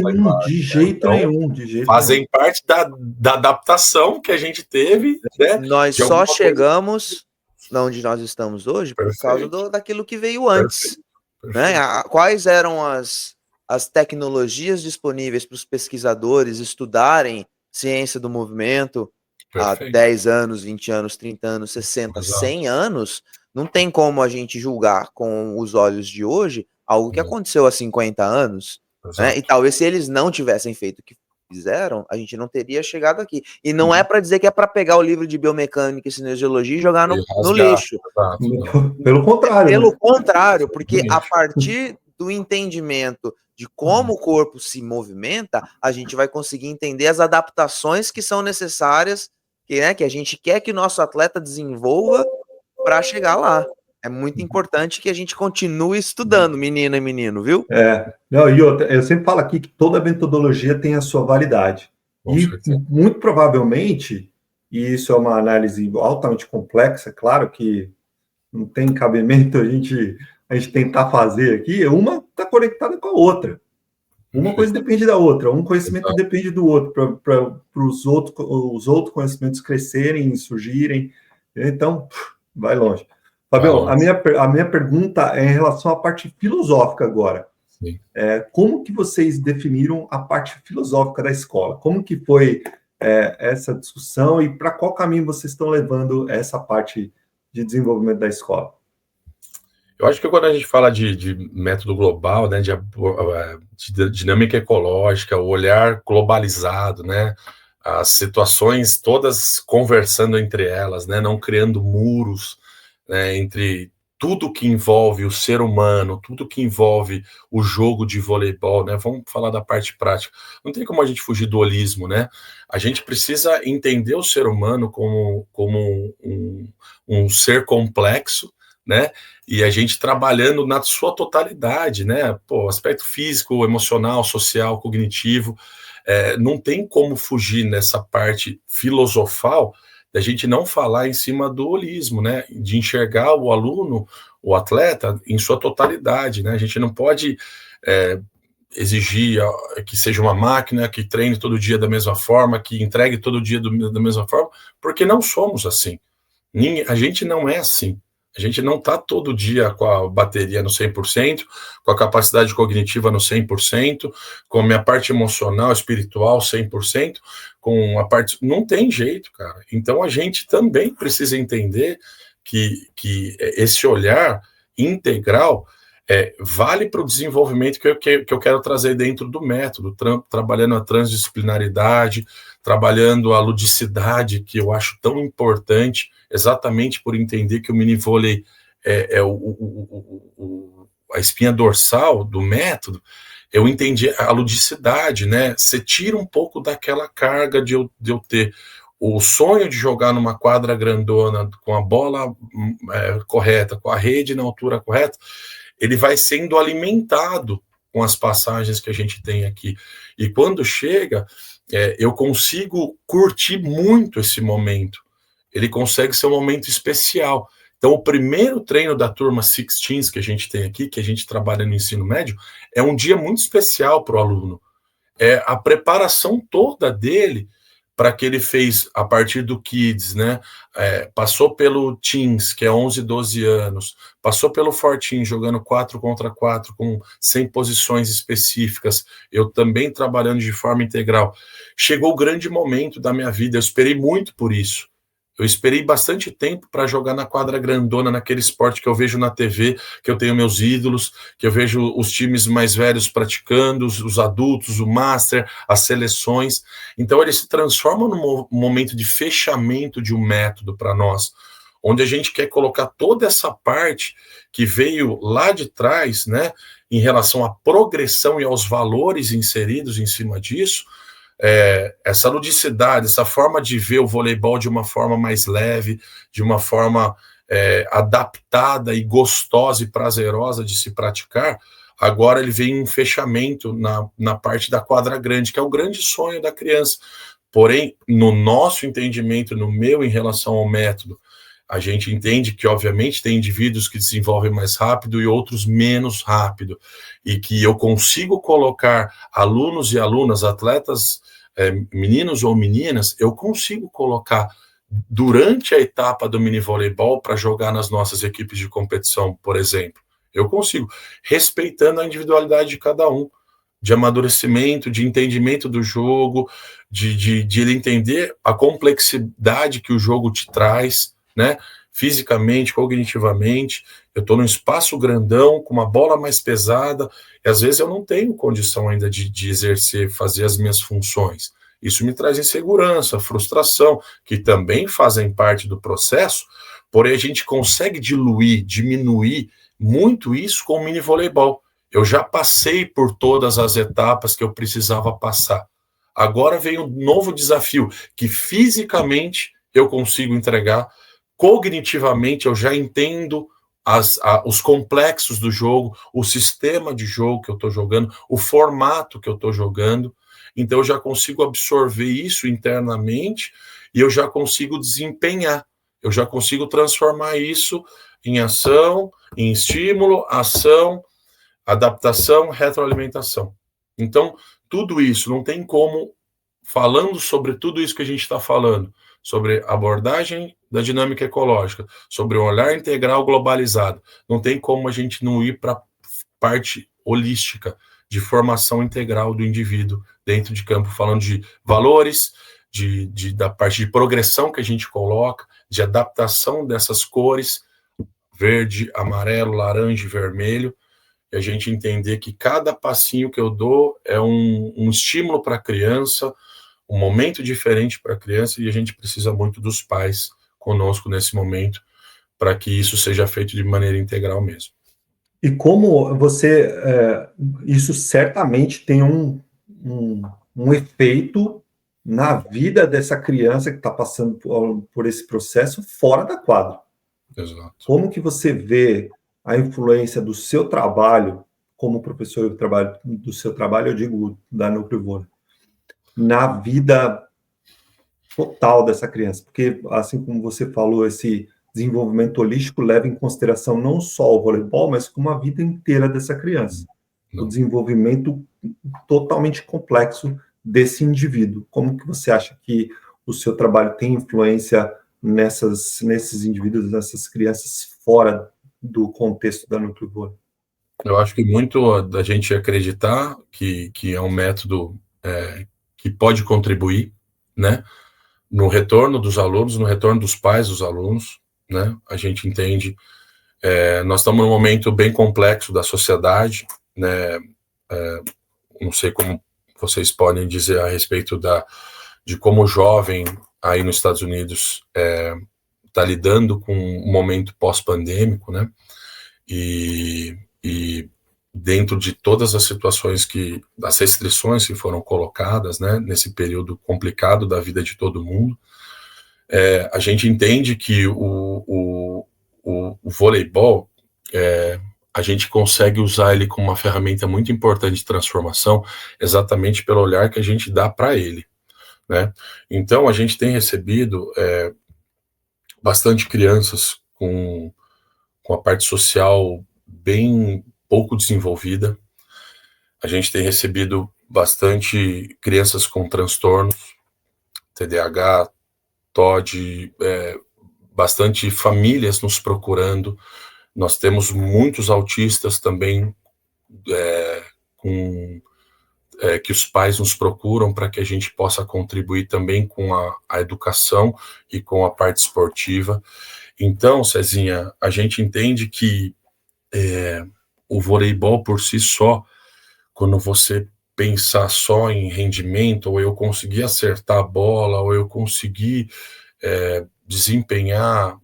de jeito nenhum. Fazem parte da adaptação que a gente teve, né? Nós só chegamos onde nós estamos hoje por causa daquilo que veio antes. Né? Quais eram as tecnologias disponíveis para os pesquisadores estudarem ciência do movimento há 10 anos, 20 anos, 30 anos, 60, 100 anos? Não tem como a gente julgar com os olhos de hoje algo que aconteceu há 50 anos. Né? E talvez se eles não tivessem feito o que fizeram, a gente não teria chegado aqui. E não é para dizer que é para pegar o livro de biomecânica e cinesiologia e jogar no lixo. Pelo contrário. Pelo contrário, porque a partir do entendimento de como o corpo se movimenta, a gente vai conseguir entender as adaptações que são necessárias, que a gente quer que o nosso atleta desenvolva para chegar lá. É muito importante que a gente continue estudando, menina e menino, viu? Não, e eu sempre falo aqui que toda metodologia tem a sua validade. Muito provavelmente, e isso é uma análise altamente complexa, claro que não tem cabimento a gente tentar fazer aqui, uma está conectada com a outra. Uma coisa depende da outra, um conhecimento depende do outro, para os outros conhecimentos crescerem, surgirem. Então, vai longe. Fabião, a minha pergunta é em relação à parte filosófica agora. Como que vocês definiram a parte filosófica da escola? Como que foi essa discussão e para qual caminho vocês estão levando essa parte de desenvolvimento da escola? Eu acho que quando a gente fala de método global, né, de dinâmica ecológica, o olhar globalizado, né, as situações todas conversando entre elas, né, não criando muros, né, entre tudo que envolve o ser humano, tudo que envolve o jogo de voleibol, né? Vamos falar da parte prática. Não tem como a gente fugir do holismo, né? A gente precisa entender o ser humano como um ser complexo, né? E a gente trabalhando na sua totalidade, né? Aspecto físico, emocional, social, cognitivo. Não tem como fugir nessa parte filosofal da gente não falar em cima do holismo, né? De enxergar o aluno, o atleta, em sua totalidade, né? A gente não pode exigir que seja uma máquina, que treine todo dia da mesma forma, que entregue todo dia da mesma forma, porque não somos assim. A gente não é assim. A gente não está todo dia com a bateria no 100%, com a capacidade cognitiva no 100%, com a minha parte emocional, espiritual 100%, com a parte... Não tem jeito, cara. Então a gente também precisa entender que esse olhar integral vale para o desenvolvimento que eu quero trazer dentro do método, trabalhando a transdisciplinaridade, trabalhando a ludicidade, que eu acho tão importante, exatamente por entender que o minivôlei é a espinha dorsal do método. Eu entendi a ludicidade, né? Você tira um pouco daquela carga de eu ter o sonho de jogar numa quadra grandona, com a bola correta, com a rede na altura correta, ele vai sendo alimentado com as passagens que a gente tem aqui. E quando chega, eu consigo curtir muito esse momento. Ele consegue ser um momento especial. Então, o primeiro treino da turma 16 que a gente tem aqui, que a gente trabalha no ensino médio, é um dia muito especial para o aluno. É a preparação toda dele para que ele fez a partir do Kids, né? Passou pelo Teens, que é 11, 12 anos, passou pelo 14, jogando 4 contra 4, com 100 posições específicas, eu também trabalhando de forma integral. Chegou o grande momento da minha vida, eu esperei muito por isso. Eu esperei bastante tempo para jogar na quadra grandona, naquele esporte que eu vejo na TV, que eu tenho meus ídolos, que eu vejo os times mais velhos praticando, os adultos, o Master, as seleções. Então ele se transforma num momento de fechamento de um método para nós, onde a gente quer colocar toda essa parte que veio lá de trás, né, em relação à progressão e aos valores inseridos em cima disso, essa ludicidade, essa forma de ver o voleibol de uma forma mais leve, de uma forma adaptada e gostosa e prazerosa de se praticar, agora ele vem em um fechamento na parte da quadra grande, que é o grande sonho da criança. Porém, no nosso entendimento, no meu, em relação ao método, a gente entende que, obviamente, tem indivíduos que desenvolvem mais rápido e outros menos rápido, e que eu consigo colocar alunos e alunas, atletas, meninos ou meninas, eu consigo colocar durante a etapa do mini voleibol para jogar nas nossas equipes de competição, por exemplo. Eu consigo, respeitando a individualidade de cada um, de amadurecimento, de entendimento do jogo, de ele entender a complexidade que o jogo te traz, né? Fisicamente, cognitivamente. Eu estou num espaço grandão, com uma bola mais pesada, e às vezes eu não tenho condição ainda de exercer, fazer as minhas funções. Isso me traz insegurança, frustração, que também fazem parte do processo, porém a gente consegue diminuir muito isso com o mini voleibol. Eu já passei por todas as etapas que eu precisava passar. Agora vem um novo desafio, que fisicamente eu consigo entregar, cognitivamente eu já entendo os complexos do jogo, o sistema de jogo que eu estou jogando, o formato que eu estou jogando, então eu já consigo absorver isso internamente e eu já consigo desempenhar, eu já consigo transformar isso em ação, em estímulo, ação, adaptação, retroalimentação. Então, tudo isso, não tem como, falando sobre tudo isso que a gente está falando, sobre abordagem da dinâmica ecológica, sobre um olhar integral globalizado, não tem como a gente não ir para a parte holística, de formação integral do indivíduo dentro de campo, falando de valores, da parte de progressão que a gente coloca, de adaptação dessas cores, verde, amarelo, laranja e vermelho, e a gente entender que cada passinho que eu dou é um estímulo para a criança, um momento diferente para a criança, e a gente precisa muito dos pais conosco nesse momento, para que isso seja feito de maneira integral mesmo. E como você... isso certamente tem um efeito na vida dessa criança que está passando por esse processo fora da quadra. Exato. Como que você vê a influência do seu trabalho, como professor do seu trabalho, eu digo, da Núcleo Vôlei, na vida total dessa criança? Porque, assim como você falou, esse desenvolvimento holístico leva em consideração não só o voleibol, mas como a vida inteira dessa criança. O desenvolvimento totalmente complexo desse indivíduo. Como que você acha que o seu trabalho tem influência nesses indivíduos, nessas crianças fora do contexto da Núcleo Vôlei? Eu acho que muito da gente acreditar que é um método que pode contribuir, né, no retorno dos alunos, no retorno dos pais dos alunos, né? A gente entende, nós estamos num momento bem complexo da sociedade, né? Não sei como vocês podem dizer a respeito de como o jovem aí nos Estados Unidos está lidando com um momento pós-pandêmico, né? E dentro de todas as situações as restrições que foram colocadas, né, nesse período complicado da vida de todo mundo, a gente entende que o voleibol, a gente consegue usar ele como uma ferramenta muito importante de transformação, exatamente pelo olhar que a gente dá para ele, né? Então, a gente tem recebido bastante crianças com a parte social bem pouco desenvolvida. A gente tem recebido bastante crianças com transtornos, TDAH, TOD, bastante famílias nos procurando. Nós temos muitos autistas também, que os pais nos procuram para que a gente possa contribuir também com a educação e com a parte esportiva. Então, Cezinha, a gente entende que o voleibol por si só, quando você pensar só em rendimento, ou eu conseguir acertar a bola, ou eu conseguir desempenhar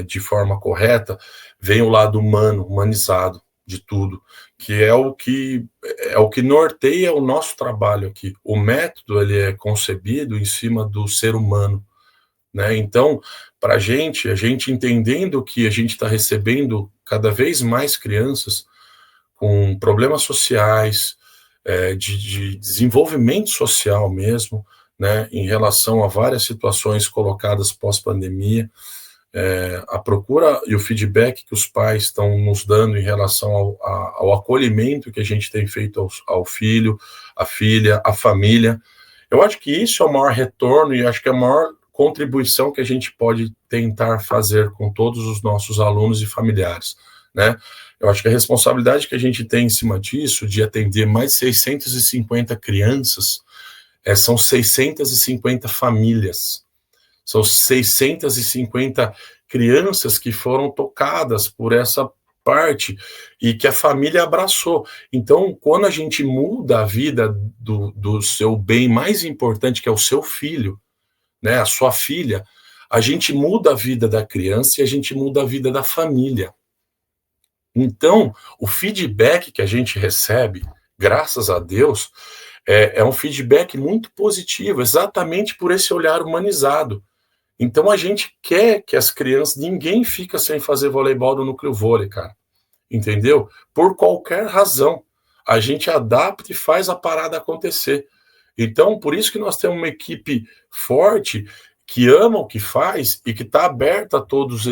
de forma correta, vem o lado humano, humanizado de tudo. que é o que norteia o nosso trabalho aqui. O método ele é concebido em cima do ser humano, né? Então, para a gente entendendo que a gente está recebendo cada vez mais crianças com problemas sociais, de desenvolvimento social mesmo, né, em relação a várias situações colocadas pós-pandemia, a procura e o feedback que os pais estão nos dando em relação ao acolhimento que a gente tem feito ao filho, à filha, à família. Eu acho que isso é o maior retorno e acho que é a maior contribuição que a gente pode tentar fazer com todos os nossos alunos e familiares, né? Eu acho que a responsabilidade que a gente tem em cima disso, de atender mais de 650 crianças, são 650 famílias. São 650 crianças que foram tocadas por essa parte e que a família abraçou. Então, quando a gente muda a vida do seu bem mais importante, que é o seu filho, né, a sua filha, a gente muda a vida da criança e a gente muda a vida da família. Então, o feedback que a gente recebe, graças a Deus, é um feedback muito positivo, exatamente por esse olhar humanizado. Então, a gente quer que as crianças, ninguém fica sem fazer voleibol do núcleo vôlei, cara, entendeu? Por qualquer razão. A gente adapta e faz a parada acontecer. Então, por isso que nós temos uma equipe forte, que ama o que faz e que está aberta a todas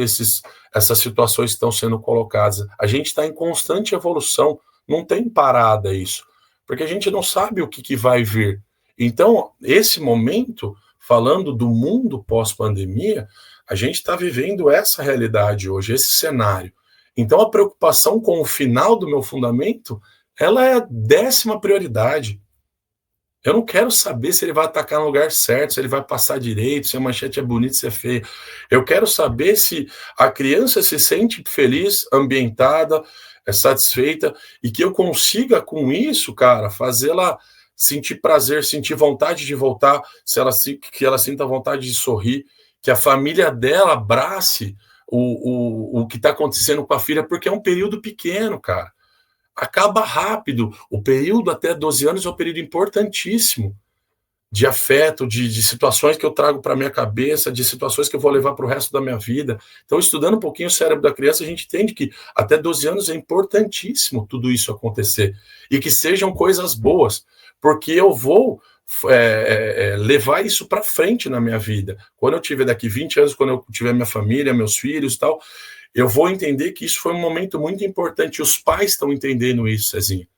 essas situações que estão sendo colocadas. A gente está em constante evolução, não tem parada isso, porque a gente não sabe o que vai vir. Então, esse momento, falando do mundo pós-pandemia, a gente está vivendo essa realidade hoje, esse cenário. Então, a preocupação com o final do meu fundamento, ela é a 10ª prioridade. Eu não quero saber se ele vai atacar no lugar certo, se ele vai passar direito, se a manchete é bonita, se é feia. Eu quero saber se a criança se sente feliz, ambientada, satisfeita, e que eu consiga, com isso, cara, fazê-la sentir prazer, sentir vontade de voltar, que ela sinta vontade de sorrir, que a família dela abrace o que está acontecendo com a filha, porque é um período pequeno, cara. Acaba rápido. O período até 12 anos é um período importantíssimo de afeto, de situações que eu trago para minha cabeça, de situações que eu vou levar para o resto da minha vida. Então, estudando um pouquinho o cérebro da criança, a gente entende que até 12 anos é importantíssimo tudo isso acontecer. E que sejam coisas boas, porque eu vou levar isso para frente na minha vida. Quando eu tiver daqui 20 anos, quando eu tiver minha família, meus filhos e tal, eu vou entender que isso foi um momento muito importante. Os pais estão entendendo isso, Cezinha.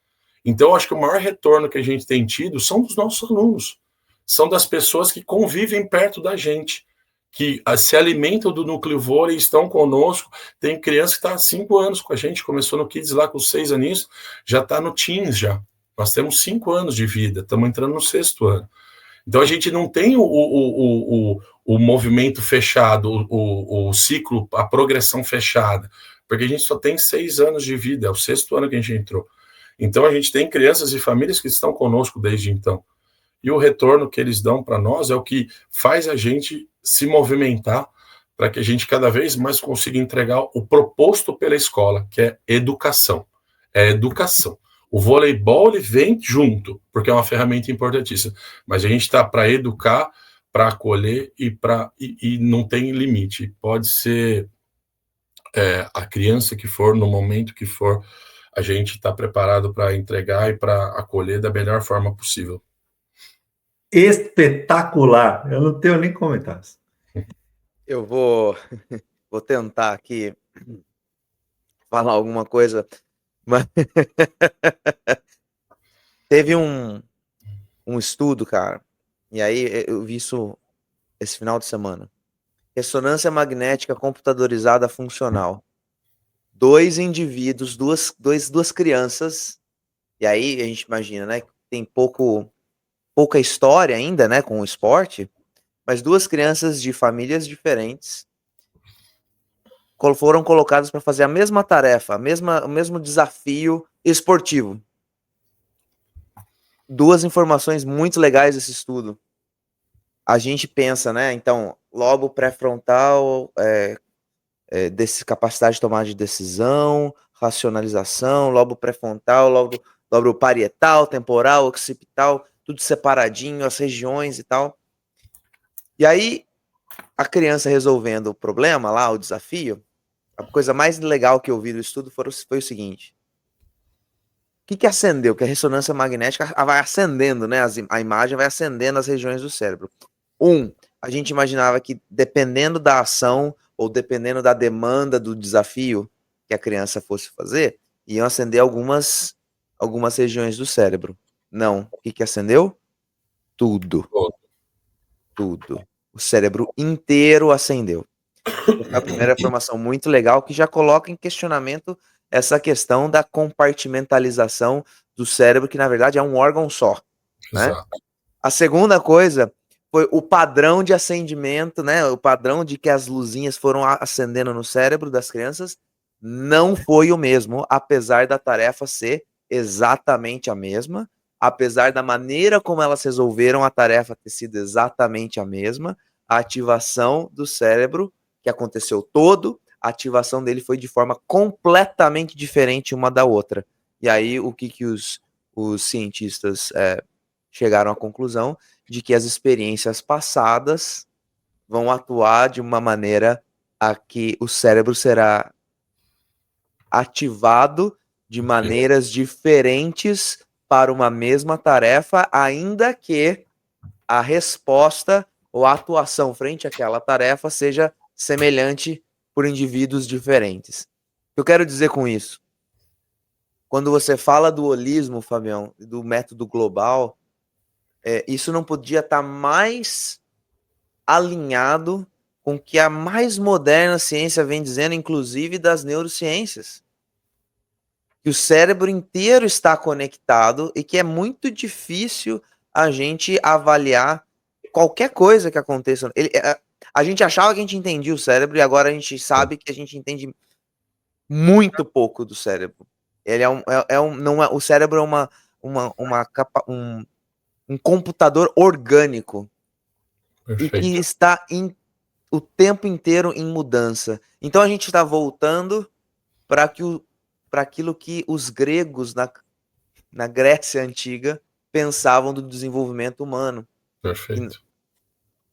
Então, eu acho que o maior retorno que a gente tem tido são dos nossos alunos. São das pessoas que convivem perto da gente, que se alimentam do núcleo vôlei, estão conosco. Tem criança que está há 5 anos com a gente, começou no Kids lá com 6 aninhos, já está no Teens já. Nós temos 5 anos de vida, estamos entrando no 6º ano. Então, a gente não tem o movimento fechado, o ciclo, a progressão fechada, porque a gente só tem 6 anos de vida, é o 6º ano que a gente entrou. Então, a gente tem crianças e famílias que estão conosco desde então. E o retorno que eles dão para nós é o que faz a gente se movimentar para que a gente cada vez mais consiga entregar o proposto pela escola, que é educação. É educação. O voleibol ele vem junto, porque é uma ferramenta importantíssima. Mas a gente está para educar, para acolher e não tem limite. Pode ser a criança que for, no momento que for, a gente está preparado para entregar e para acolher da melhor forma possível. Espetacular! Eu não tenho nem comentários. Eu vou tentar aqui falar alguma coisa, mas teve um estudo, cara, e aí eu vi isso esse final de semana. Ressonância magnética computadorizada funcional. 2 indivíduos, duas crianças, e aí a gente imagina, né, que tem pouca história ainda, né, com o esporte, mas 2 crianças de famílias diferentes foram colocadas para fazer a mesma tarefa, o mesmo desafio esportivo. 2 informações muito legais desse estudo. A gente pensa, né, então, lobo pré-frontal, capacidade de tomar de decisão, racionalização, lobo pré-frontal, lobo parietal, temporal, occipital, tudo separadinho, as regiões e tal. E aí, a criança resolvendo o problema lá, o desafio, a coisa mais legal que eu vi do estudo foi o seguinte: o que acendeu? Que a ressonância magnética vai acendendo, né? A imagem vai acendendo as regiões do cérebro. A gente imaginava que dependendo da ação ou dependendo da demanda do desafio que a criança fosse fazer, iam acender algumas regiões do cérebro. Não. O que acendeu? Tudo. O cérebro inteiro acendeu. Essa é a primeira informação muito legal que já coloca em questionamento essa questão da compartimentalização do cérebro, que na verdade é um órgão só, né? A segunda coisa foi o padrão de acendimento, né? O padrão de que as luzinhas foram acendendo no cérebro das crianças não foi o mesmo, apesar da tarefa ser exatamente a mesma, apesar da maneira como elas resolveram a tarefa ter sido exatamente a mesma, a ativação do cérebro que aconteceu a ativação dele foi de forma completamente diferente uma da outra. E aí, o que os cientistas chegaram à conclusão de que as experiências passadas vão atuar de uma maneira a que o cérebro será ativado de maneiras diferentes para uma mesma tarefa, ainda que a resposta ou a atuação frente àquela tarefa seja semelhante por indivíduos diferentes. O que eu quero dizer com isso? Quando você fala do holismo, Fabião, do método global, isso não podia estar mais alinhado com o que a mais moderna ciência vem dizendo, inclusive das neurociências. Que o cérebro inteiro está conectado e que é muito difícil a gente avaliar qualquer coisa que aconteça. A gente achava que a gente entendia o cérebro e agora a gente sabe que a gente entende muito pouco do cérebro. Ele o cérebro é um computador orgânico. Perfeito. E que está o tempo inteiro em mudança. Então a gente está voltando para aquilo que os gregos na Grécia Antiga pensavam do desenvolvimento humano. Perfeito.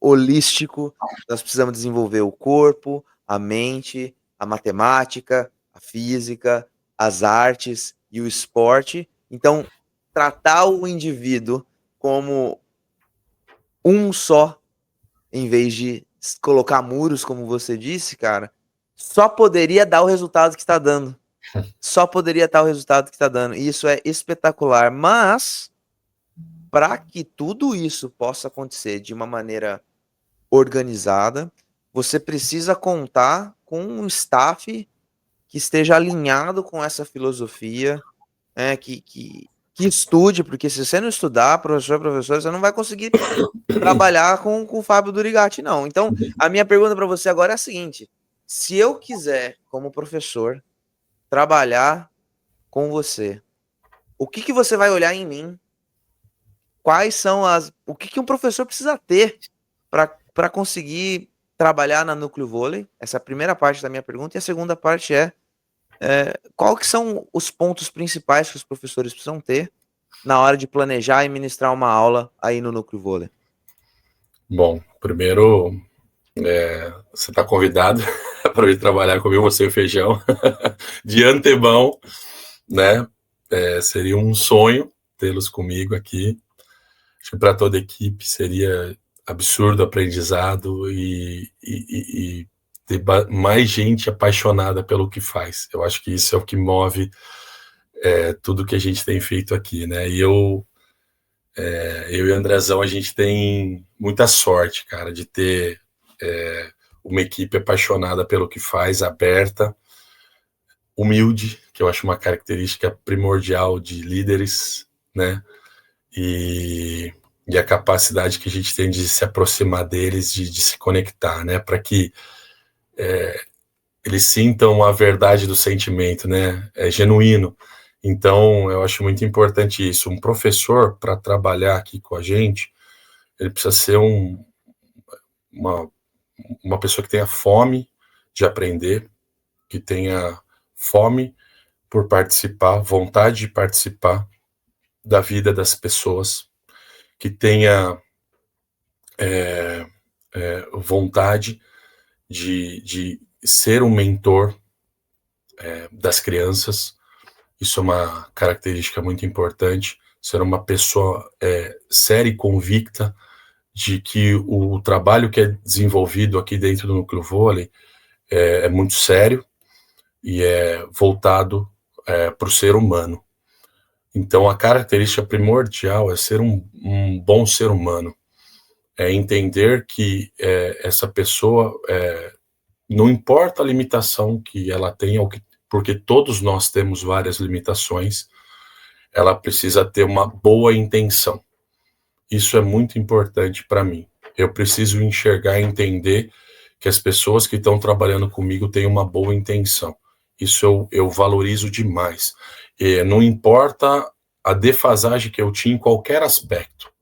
Holístico, nós precisamos desenvolver o corpo, a mente, a matemática, a física, as artes e o esporte. Então, tratar o indivíduo como um só, em vez de colocar muros, como você disse, cara, só poderia dar o resultado que está dando. Só poderia dar o resultado que está dando. E isso é espetacular. Mas, para que tudo isso possa acontecer de uma maneira organizada, você precisa contar com um staff que esteja alinhado com essa filosofia, que estude, porque se você não estudar, professor, você não vai conseguir trabalhar com o Fábio Durigatti, não. Então, a minha pergunta para você agora é a seguinte: se eu quiser, como professor, trabalhar com você, o que você vai olhar em mim? Quais são o que um professor precisa ter para conseguir trabalhar na Núcleo Vôlei? Essa é a primeira parte da minha pergunta. E a segunda parte qual que são os pontos principais que os professores precisam ter na hora de planejar e ministrar uma aula aí no Núcleo Vôlei? Bom, primeiro, você está convidado para vir trabalhar comigo, você e o Feijão, de antemão, né? Seria um sonho tê-los comigo aqui. Acho que para toda a equipe seria absurdo aprendizado e ter mais gente apaixonada pelo que faz. Eu acho que isso é o que move tudo que a gente tem feito aqui, né? E eu e o Andrezão, a gente tem muita sorte, cara, de ter uma equipe apaixonada pelo que faz, aberta, humilde, que eu acho uma característica primordial de líderes, né? E a capacidade que a gente tem de se aproximar deles, de se conectar, né? Para que eles sintam a verdade do sentimento, né? É genuíno. Então, eu acho muito importante isso. Um professor, para trabalhar aqui com a gente, ele precisa ser uma pessoa que tenha fome de aprender, que tenha fome por participar, vontade de participar da vida das pessoas, que tenha vontade de ser um mentor das crianças. Isso é uma característica muito importante, ser uma pessoa séria e convicta de que o trabalho que é desenvolvido aqui dentro do Núcleo Vôlei é muito sério e é voltado para o ser humano. Então, a característica primordial é ser um bom ser humano, é entender que essa pessoa, não importa a limitação que ela tenha, porque todos nós temos várias limitações, ela precisa ter uma boa intenção. Isso é muito importante para mim. Eu preciso enxergar e entender que as pessoas que estão trabalhando comigo têm uma boa intenção. Isso eu valorizo demais. Não importa a defasagem que eu tinha em qualquer aspecto,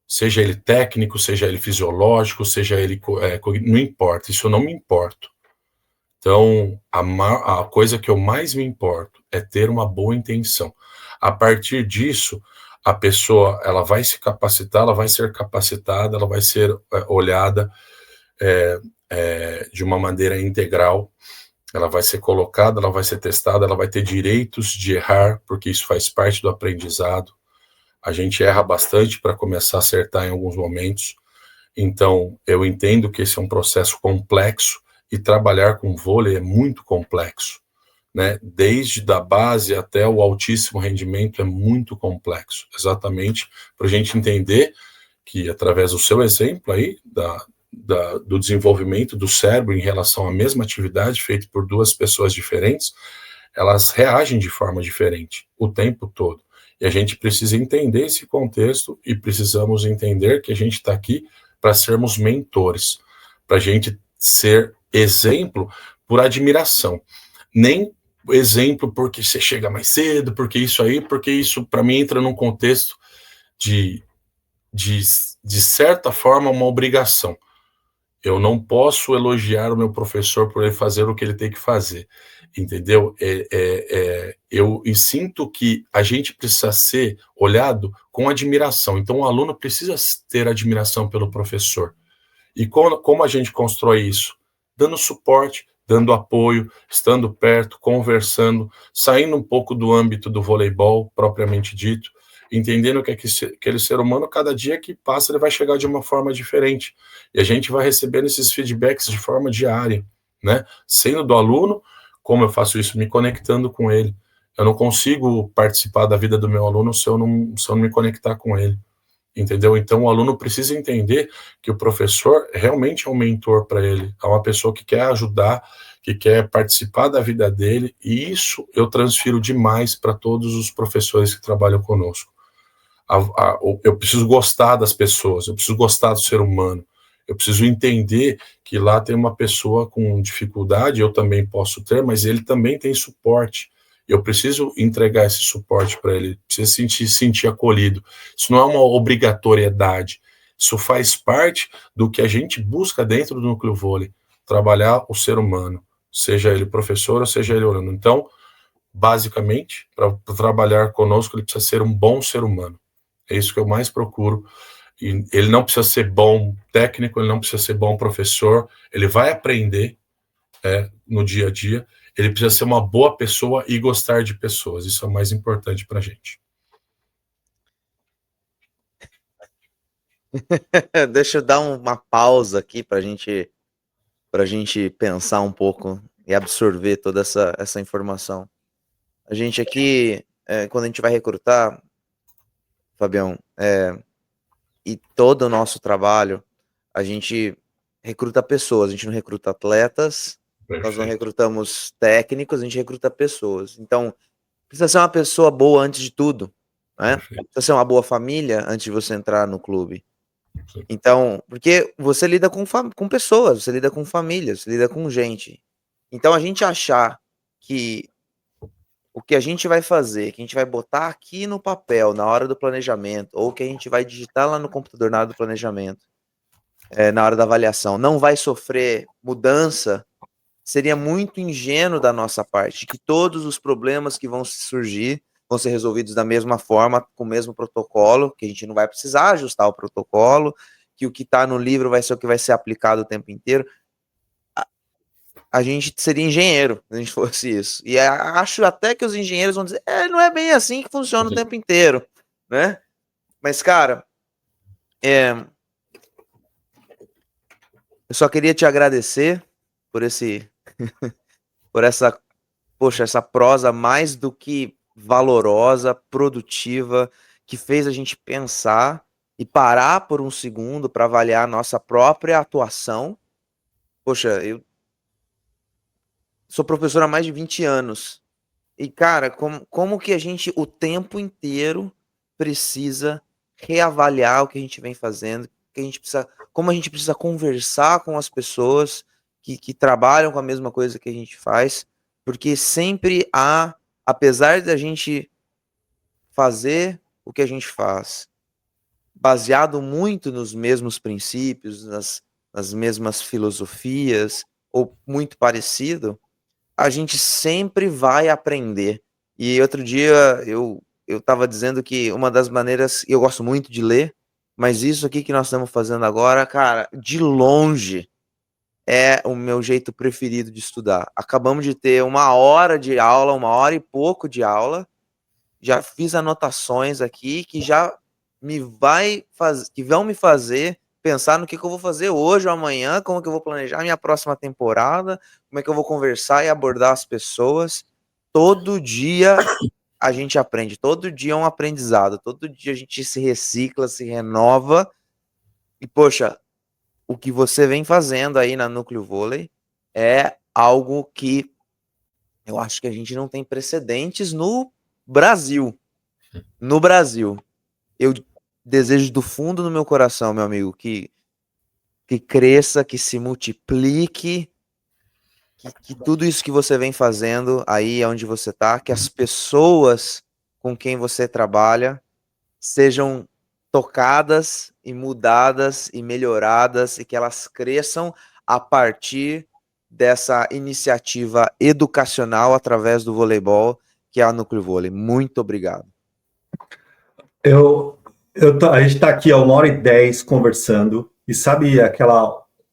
seja ele técnico, seja ele fisiológico, seja ele... não importa, isso eu não me importo. Então, a coisa que eu mais me importo é ter uma boa intenção. A partir disso, a pessoa ela vai se capacitar, ela vai ser capacitada, ela vai ser olhada de uma maneira integral, ela vai ser colocada, ela vai ser testada, ela vai ter direitos de errar, porque isso faz parte do aprendizado. A gente erra bastante para começar a acertar em alguns momentos. Então, eu entendo que esse é um processo complexo e trabalhar com vôlei é muito complexo, né? Desde da base até o altíssimo rendimento é muito complexo, exatamente para a gente entender que, através do seu exemplo aí, do desenvolvimento do cérebro em relação à mesma atividade feita por duas pessoas diferentes, elas reagem de forma diferente o tempo todo. E a gente precisa entender esse contexto e precisamos entender que a gente está aqui para sermos mentores, para a gente ser exemplo por admiração. Nem exemplo porque você chega mais cedo, porque isso para mim entra num contexto de certa forma uma obrigação. Eu não posso elogiar o meu professor por ele fazer o que ele tem que fazer, entendeu? Eu sinto que a gente precisa ser olhado com admiração. Então, o aluno precisa ter admiração pelo professor. E como a gente constrói isso? Dando suporte, dando apoio, estando perto, conversando, saindo um pouco do âmbito do voleibol, propriamente dito, entendendo que aquele ser humano, cada dia que passa, ele vai chegar de uma forma diferente. E a gente vai recebendo esses feedbacks de forma diária, né? Sendo do aluno, como eu faço isso? Me conectando com ele. Eu não consigo participar da vida do meu aluno se eu não me conectar com ele, entendeu? Então, o aluno precisa entender que o professor realmente é um mentor para ele, é uma pessoa que quer ajudar, que quer participar da vida dele, e isso eu transfiro demais para todos os professores que trabalham conosco. Eu preciso gostar das pessoas, eu preciso gostar do ser humano, eu preciso entender que lá tem uma pessoa com dificuldade, eu também posso ter, mas ele também tem suporte. Eu preciso entregar esse suporte para ele, precisa sentir acolhido. Isso não é uma obrigatoriedade, isso faz parte do que a gente busca dentro do Núcleo Vôlei, trabalhar o ser humano, seja ele professor ou seja ele aluno. Então, basicamente, para trabalhar conosco, ele precisa ser um bom ser humano. É isso que eu mais procuro. E ele não precisa ser bom técnico, ele não precisa ser bom professor, ele vai aprender no dia a dia, ele precisa ser uma boa pessoa e gostar de pessoas, isso é o mais importante para a gente. Deixa eu dar uma pausa aqui para a gente pensar um pouco e absorver toda essa informação. A gente aqui, quando a gente vai recrutar, Fabião, e todo o nosso trabalho, a gente recruta pessoas, a gente não recruta atletas, perfeito. Nós não recrutamos técnicos, a gente recruta pessoas. Então, precisa ser uma pessoa boa antes de tudo, né? Perfeito. Precisa ser uma boa família antes de você entrar no clube. Sim. Então, porque você lida com pessoas, você lida com famílias, você lida com gente. Então, a gente achar que o que a gente vai fazer, que a gente vai botar aqui no papel na hora do planejamento, ou que a gente vai digitar lá no computador na hora do planejamento, na hora da avaliação, não vai sofrer mudança, seria muito ingênuo da nossa parte, que todos os problemas que vão surgir vão ser resolvidos da mesma forma, com o mesmo protocolo, que a gente não vai precisar ajustar o protocolo, que o que está no livro vai ser o que vai ser aplicado o tempo inteiro. A gente seria engenheiro se a gente fosse isso. E acho até que os engenheiros vão dizer, não é bem assim que funciona o tempo inteiro, né? Mas, cara, eu só queria te agradecer por essa prosa mais do que valorosa, produtiva, que fez a gente pensar e parar por um segundo para avaliar a nossa própria atuação. Poxa, eu sou professor há mais de 20 anos. E, cara, como que a gente, o tempo inteiro, precisa reavaliar o que a gente vem fazendo, como a gente precisa conversar com as pessoas que trabalham com a mesma coisa que a gente faz, porque sempre apesar de a gente fazer o que a gente faz, baseado muito nos mesmos princípios, nas mesmas filosofias, ou muito parecido, a gente sempre vai aprender. E outro dia eu estava dizendo que uma das maneiras, eu gosto muito de ler, mas isso aqui que nós estamos fazendo agora, cara, de longe é o meu jeito preferido de estudar. Acabamos de ter 1 hora de aula, 1 hora e pouco de aula, já fiz anotações aqui que que vão me fazer pensar no que eu vou fazer hoje ou amanhã, como que eu vou planejar minha próxima temporada, como é que eu vou conversar e abordar as pessoas. Todo dia a gente aprende, todo dia é um aprendizado, todo dia a gente se recicla, se renova. E, poxa, o que você vem fazendo aí na Núcleo Vôlei é algo que eu acho que a gente não tem precedentes no Brasil. No Brasil. Eu desejo do fundo do meu coração, meu amigo, que cresça, que se multiplique, que tudo isso que você vem fazendo aí onde você está, que as pessoas com quem você trabalha sejam tocadas e mudadas e melhoradas e que elas cresçam a partir dessa iniciativa educacional através do voleibol, que é a Núcleo Vôlei. Muito obrigado. A gente está aqui há 1h10 conversando, e sabe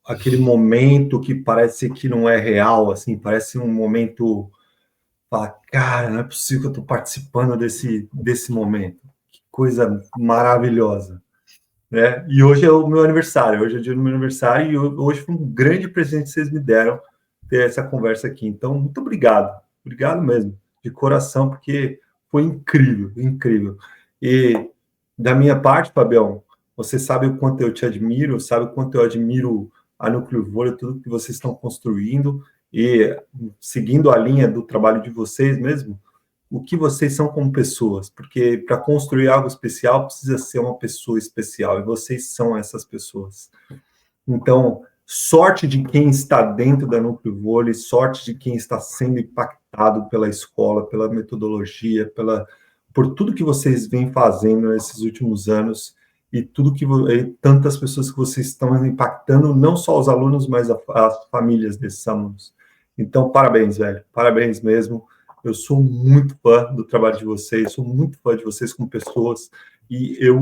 aquele momento que parece que não é real, assim, parece um momento, cara, não é possível que eu estou participando desse momento. Que coisa maravilhosa, né? E hoje é o meu aniversário, hoje é o dia do meu aniversário, e hoje foi um grande presente que vocês me deram ter essa conversa aqui. Então, muito obrigado mesmo, de coração, porque foi incrível, incrível. E da minha parte, Fabião, você sabe o quanto eu te admiro, sabe o quanto eu admiro a Núcleo Vôlei, tudo que vocês estão construindo, e seguindo a linha do trabalho de vocês mesmo, o que vocês são como pessoas, porque para construir algo especial precisa ser uma pessoa especial, e vocês são essas pessoas. Então, sorte de quem está dentro da Núcleo Vôlei, sorte de quem está sendo impactado pela escola, pela metodologia, por tudo que vocês vêm fazendo nesses últimos anos, e tantas pessoas que vocês estão impactando, não só os alunos, mas as famílias desses alunos. Então, parabéns, velho, parabéns mesmo. Eu sou muito fã do trabalho de vocês, sou muito fã de vocês como pessoas, e eu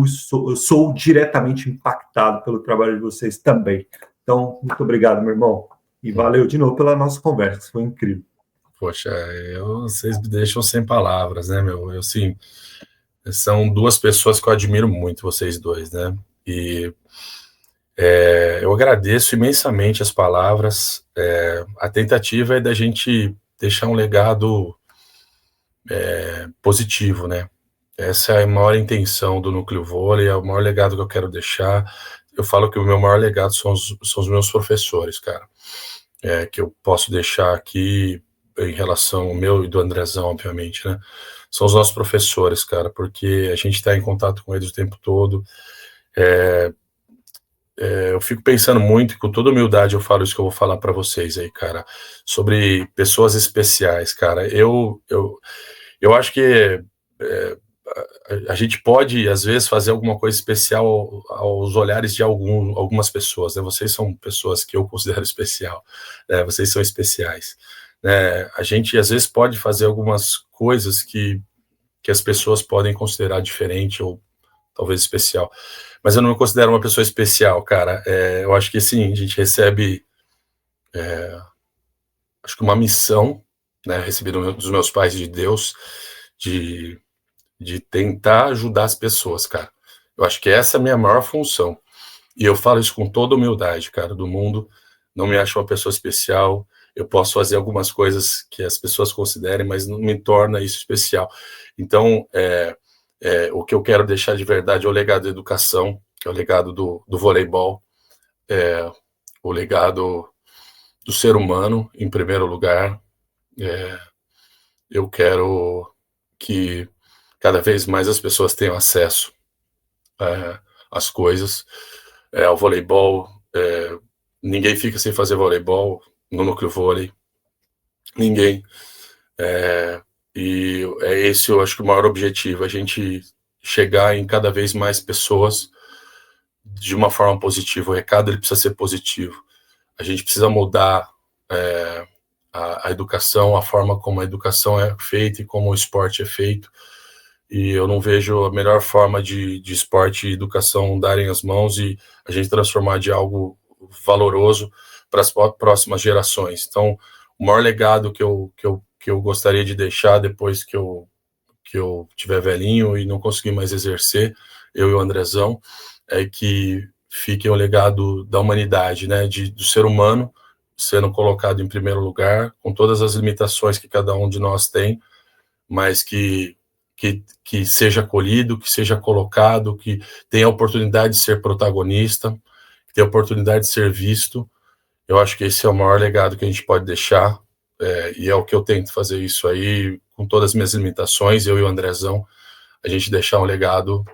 sou diretamente impactado pelo trabalho de vocês também. Então, muito obrigado, meu irmão. E valeu de novo pela nossa conversa, foi incrível. Poxa, vocês me deixam sem palavras, né, meu? Assim, são duas pessoas que eu admiro muito, vocês dois, né? E eu agradeço imensamente as palavras. A tentativa é da gente deixar um legado positivo, né? Essa é a maior intenção do Núcleo Vôlei, é o maior legado que eu quero deixar. Eu falo que o meu maior legado são os meus professores, cara. Que eu posso deixar aqui em relação ao meu e do Andrezão, obviamente, né? São os nossos professores, cara, porque a gente está em contato com eles o tempo todo. Eu fico pensando muito, com toda humildade eu falo isso que eu vou falar para vocês aí, cara, sobre pessoas especiais, cara. Eu acho que a gente pode, às vezes, fazer alguma coisa especial aos olhares de algumas pessoas, né? Vocês são pessoas que eu considero especial, né? Vocês são especiais, né? A gente, às vezes, pode fazer algumas coisas que as pessoas podem considerar diferente ou talvez especial, mas eu não me considero uma pessoa especial, cara. Eu acho que, sim, a gente recebe, acho que uma missão, né? Recebi dos meus pais e de Deus, de tentar ajudar as pessoas, cara. Eu acho que essa é a minha maior função. E eu falo isso com toda humildade, cara, do mundo. Não me acho uma pessoa especial. Eu posso fazer algumas coisas que as pessoas considerem, mas não me torna isso especial. Então, o que eu quero deixar de verdade é o legado da educação, é o legado do voleibol, o legado do ser humano, em primeiro lugar. Eu quero que cada vez mais as pessoas tenham acesso às coisas, ao voleibol. Ninguém fica sem fazer voleibol no núcleo vôlei. Ninguém. E esse, eu acho que o maior objetivo, a gente chegar em cada vez mais pessoas de uma forma positiva. O recado ele precisa ser positivo. A gente precisa mudar a educação, a forma como a educação é feita e como o esporte é feito. E eu não vejo a melhor forma de esporte e educação darem as mãos e a gente transformar de algo valoroso para as próximas gerações. Então, o maior legado que eu gostaria de deixar depois que eu tiver velhinho e não conseguir mais exercer, eu e o Andrezão, é que fique o legado da humanidade, né, do ser humano sendo colocado em primeiro lugar, com todas as limitações que cada um de nós tem, mas que seja acolhido, que seja colocado, que tenha a oportunidade de ser protagonista, que tenha a oportunidade de ser visto. Eu acho que esse é o maior legado que a gente pode deixar, e é o que eu tento fazer isso aí, com todas as minhas limitações, eu e o Andrezão, a gente deixar um legado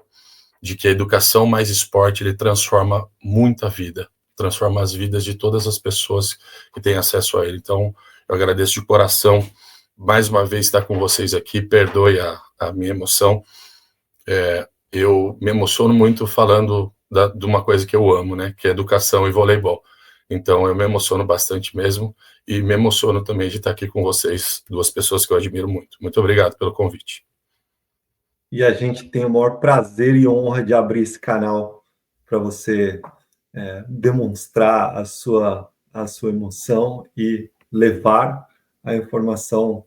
de que a educação mais esporte, ele transforma muita vida, transforma as vidas de todas as pessoas que têm acesso a ele. Então, eu agradeço de coração, mais uma vez, estar com vocês aqui, perdoe a minha emoção. Eu me emociono muito falando de uma coisa que eu amo, né, que é educação e voleibol. Então, eu me emociono bastante mesmo, e me emociono também de estar aqui com vocês, duas pessoas que eu admiro muito. Muito obrigado pelo convite. E a gente tem o maior prazer e honra de abrir esse canal para você demonstrar a sua emoção e levar a informação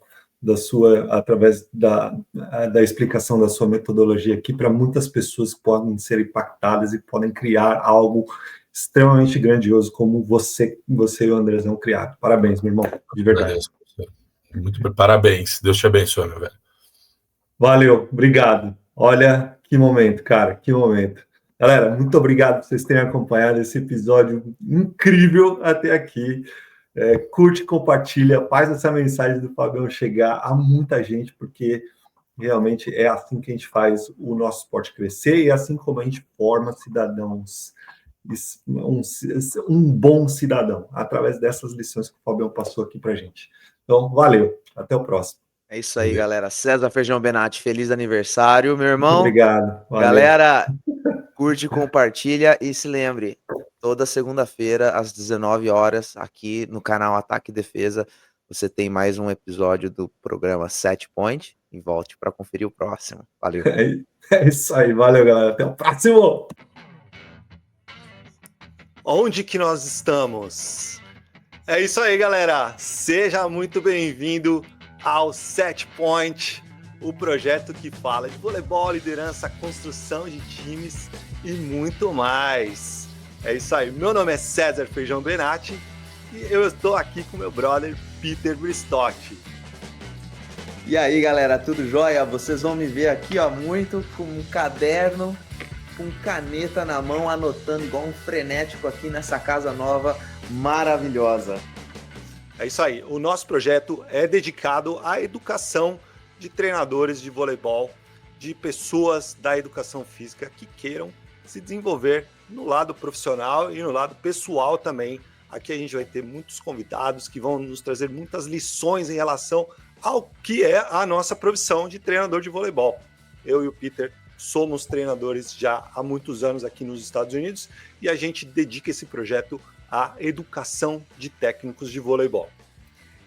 através da explicação da sua metodologia aqui para muitas pessoas que podem ser impactadas e podem criar algo extremamente grandioso como você e o Andrezão criaram. Parabéns, meu irmão, de verdade. Muito parabéns. Deus te abençoe, meu velho. Valeu, obrigado. Olha, que momento, cara, que momento. Galera, muito obrigado por vocês terem acompanhado esse episódio incrível até aqui. Curte, compartilha, faz essa mensagem do Fabião chegar a muita gente, porque realmente é assim que a gente faz o nosso esporte crescer e é assim como a gente forma cidadãos, um bom cidadão, através dessas lições que o Fabião passou aqui pra gente. Então, valeu, até o próximo. É isso aí, galera. César Feijão Benatti, feliz aniversário, meu irmão. Muito obrigado. Valeu. Galera, curte, compartilha e se lembre, toda segunda-feira, às 19 horas, aqui no canal Ataque e Defesa, você tem mais um episódio do programa Set Point e volte para conferir o próximo. Valeu. É isso aí, valeu, galera. Até o próximo! Onde que nós estamos? É isso aí, galera. Seja muito bem-vindo ao Set Point, o projeto que fala de voleibol, liderança, construção de times e muito mais. É isso aí. Meu nome é César Feijão Benatti e eu estou aqui com meu brother Peter Bristotti. E aí, galera, tudo jóia? Vocês vão me ver aqui, ó, muito com um caderno, com caneta na mão, anotando igual um frenético aqui nessa casa nova maravilhosa. É isso aí. O nosso projeto é dedicado à educação de treinadores de voleibol, de pessoas da educação física que queiram se desenvolver no lado profissional e no lado pessoal também. Aqui a gente vai ter muitos convidados que vão nos trazer muitas lições em relação ao que é a nossa profissão de treinador de voleibol. eu e o Peter somos treinadores já há muitos anos aqui nos Estados Unidos e a gente dedica esse projeto à educação de técnicos de voleibol.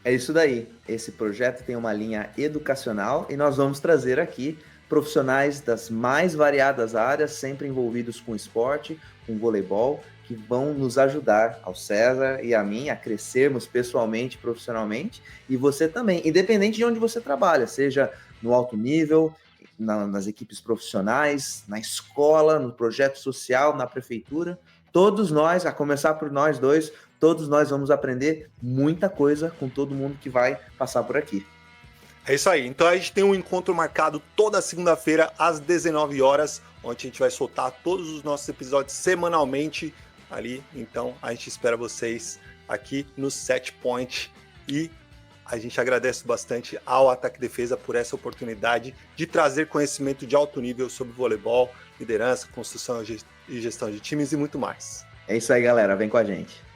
É isso daí. Esse projeto tem uma linha educacional e nós vamos trazer aqui profissionais das mais variadas áreas, sempre envolvidos com esporte, com voleibol, que vão nos ajudar, ao César e a mim, a crescermos pessoalmente, profissionalmente, e você também, independente de onde você trabalha, seja no alto nível, nas equipes profissionais, na escola, no projeto social, na prefeitura, todos nós, a começar por nós dois, todos nós vamos aprender muita coisa com todo mundo que vai passar por aqui. É isso aí. Então a gente tem um encontro marcado toda segunda-feira às 19 horas, onde a gente vai soltar todos os nossos episódios semanalmente ali. Então a gente espera vocês aqui no Set Point e a gente agradece bastante ao Ataque e Defesa por essa oportunidade de trazer conhecimento de alto nível sobre voleibol, liderança, construção e gestão de times e muito mais. É isso aí, galera. Vem com a gente.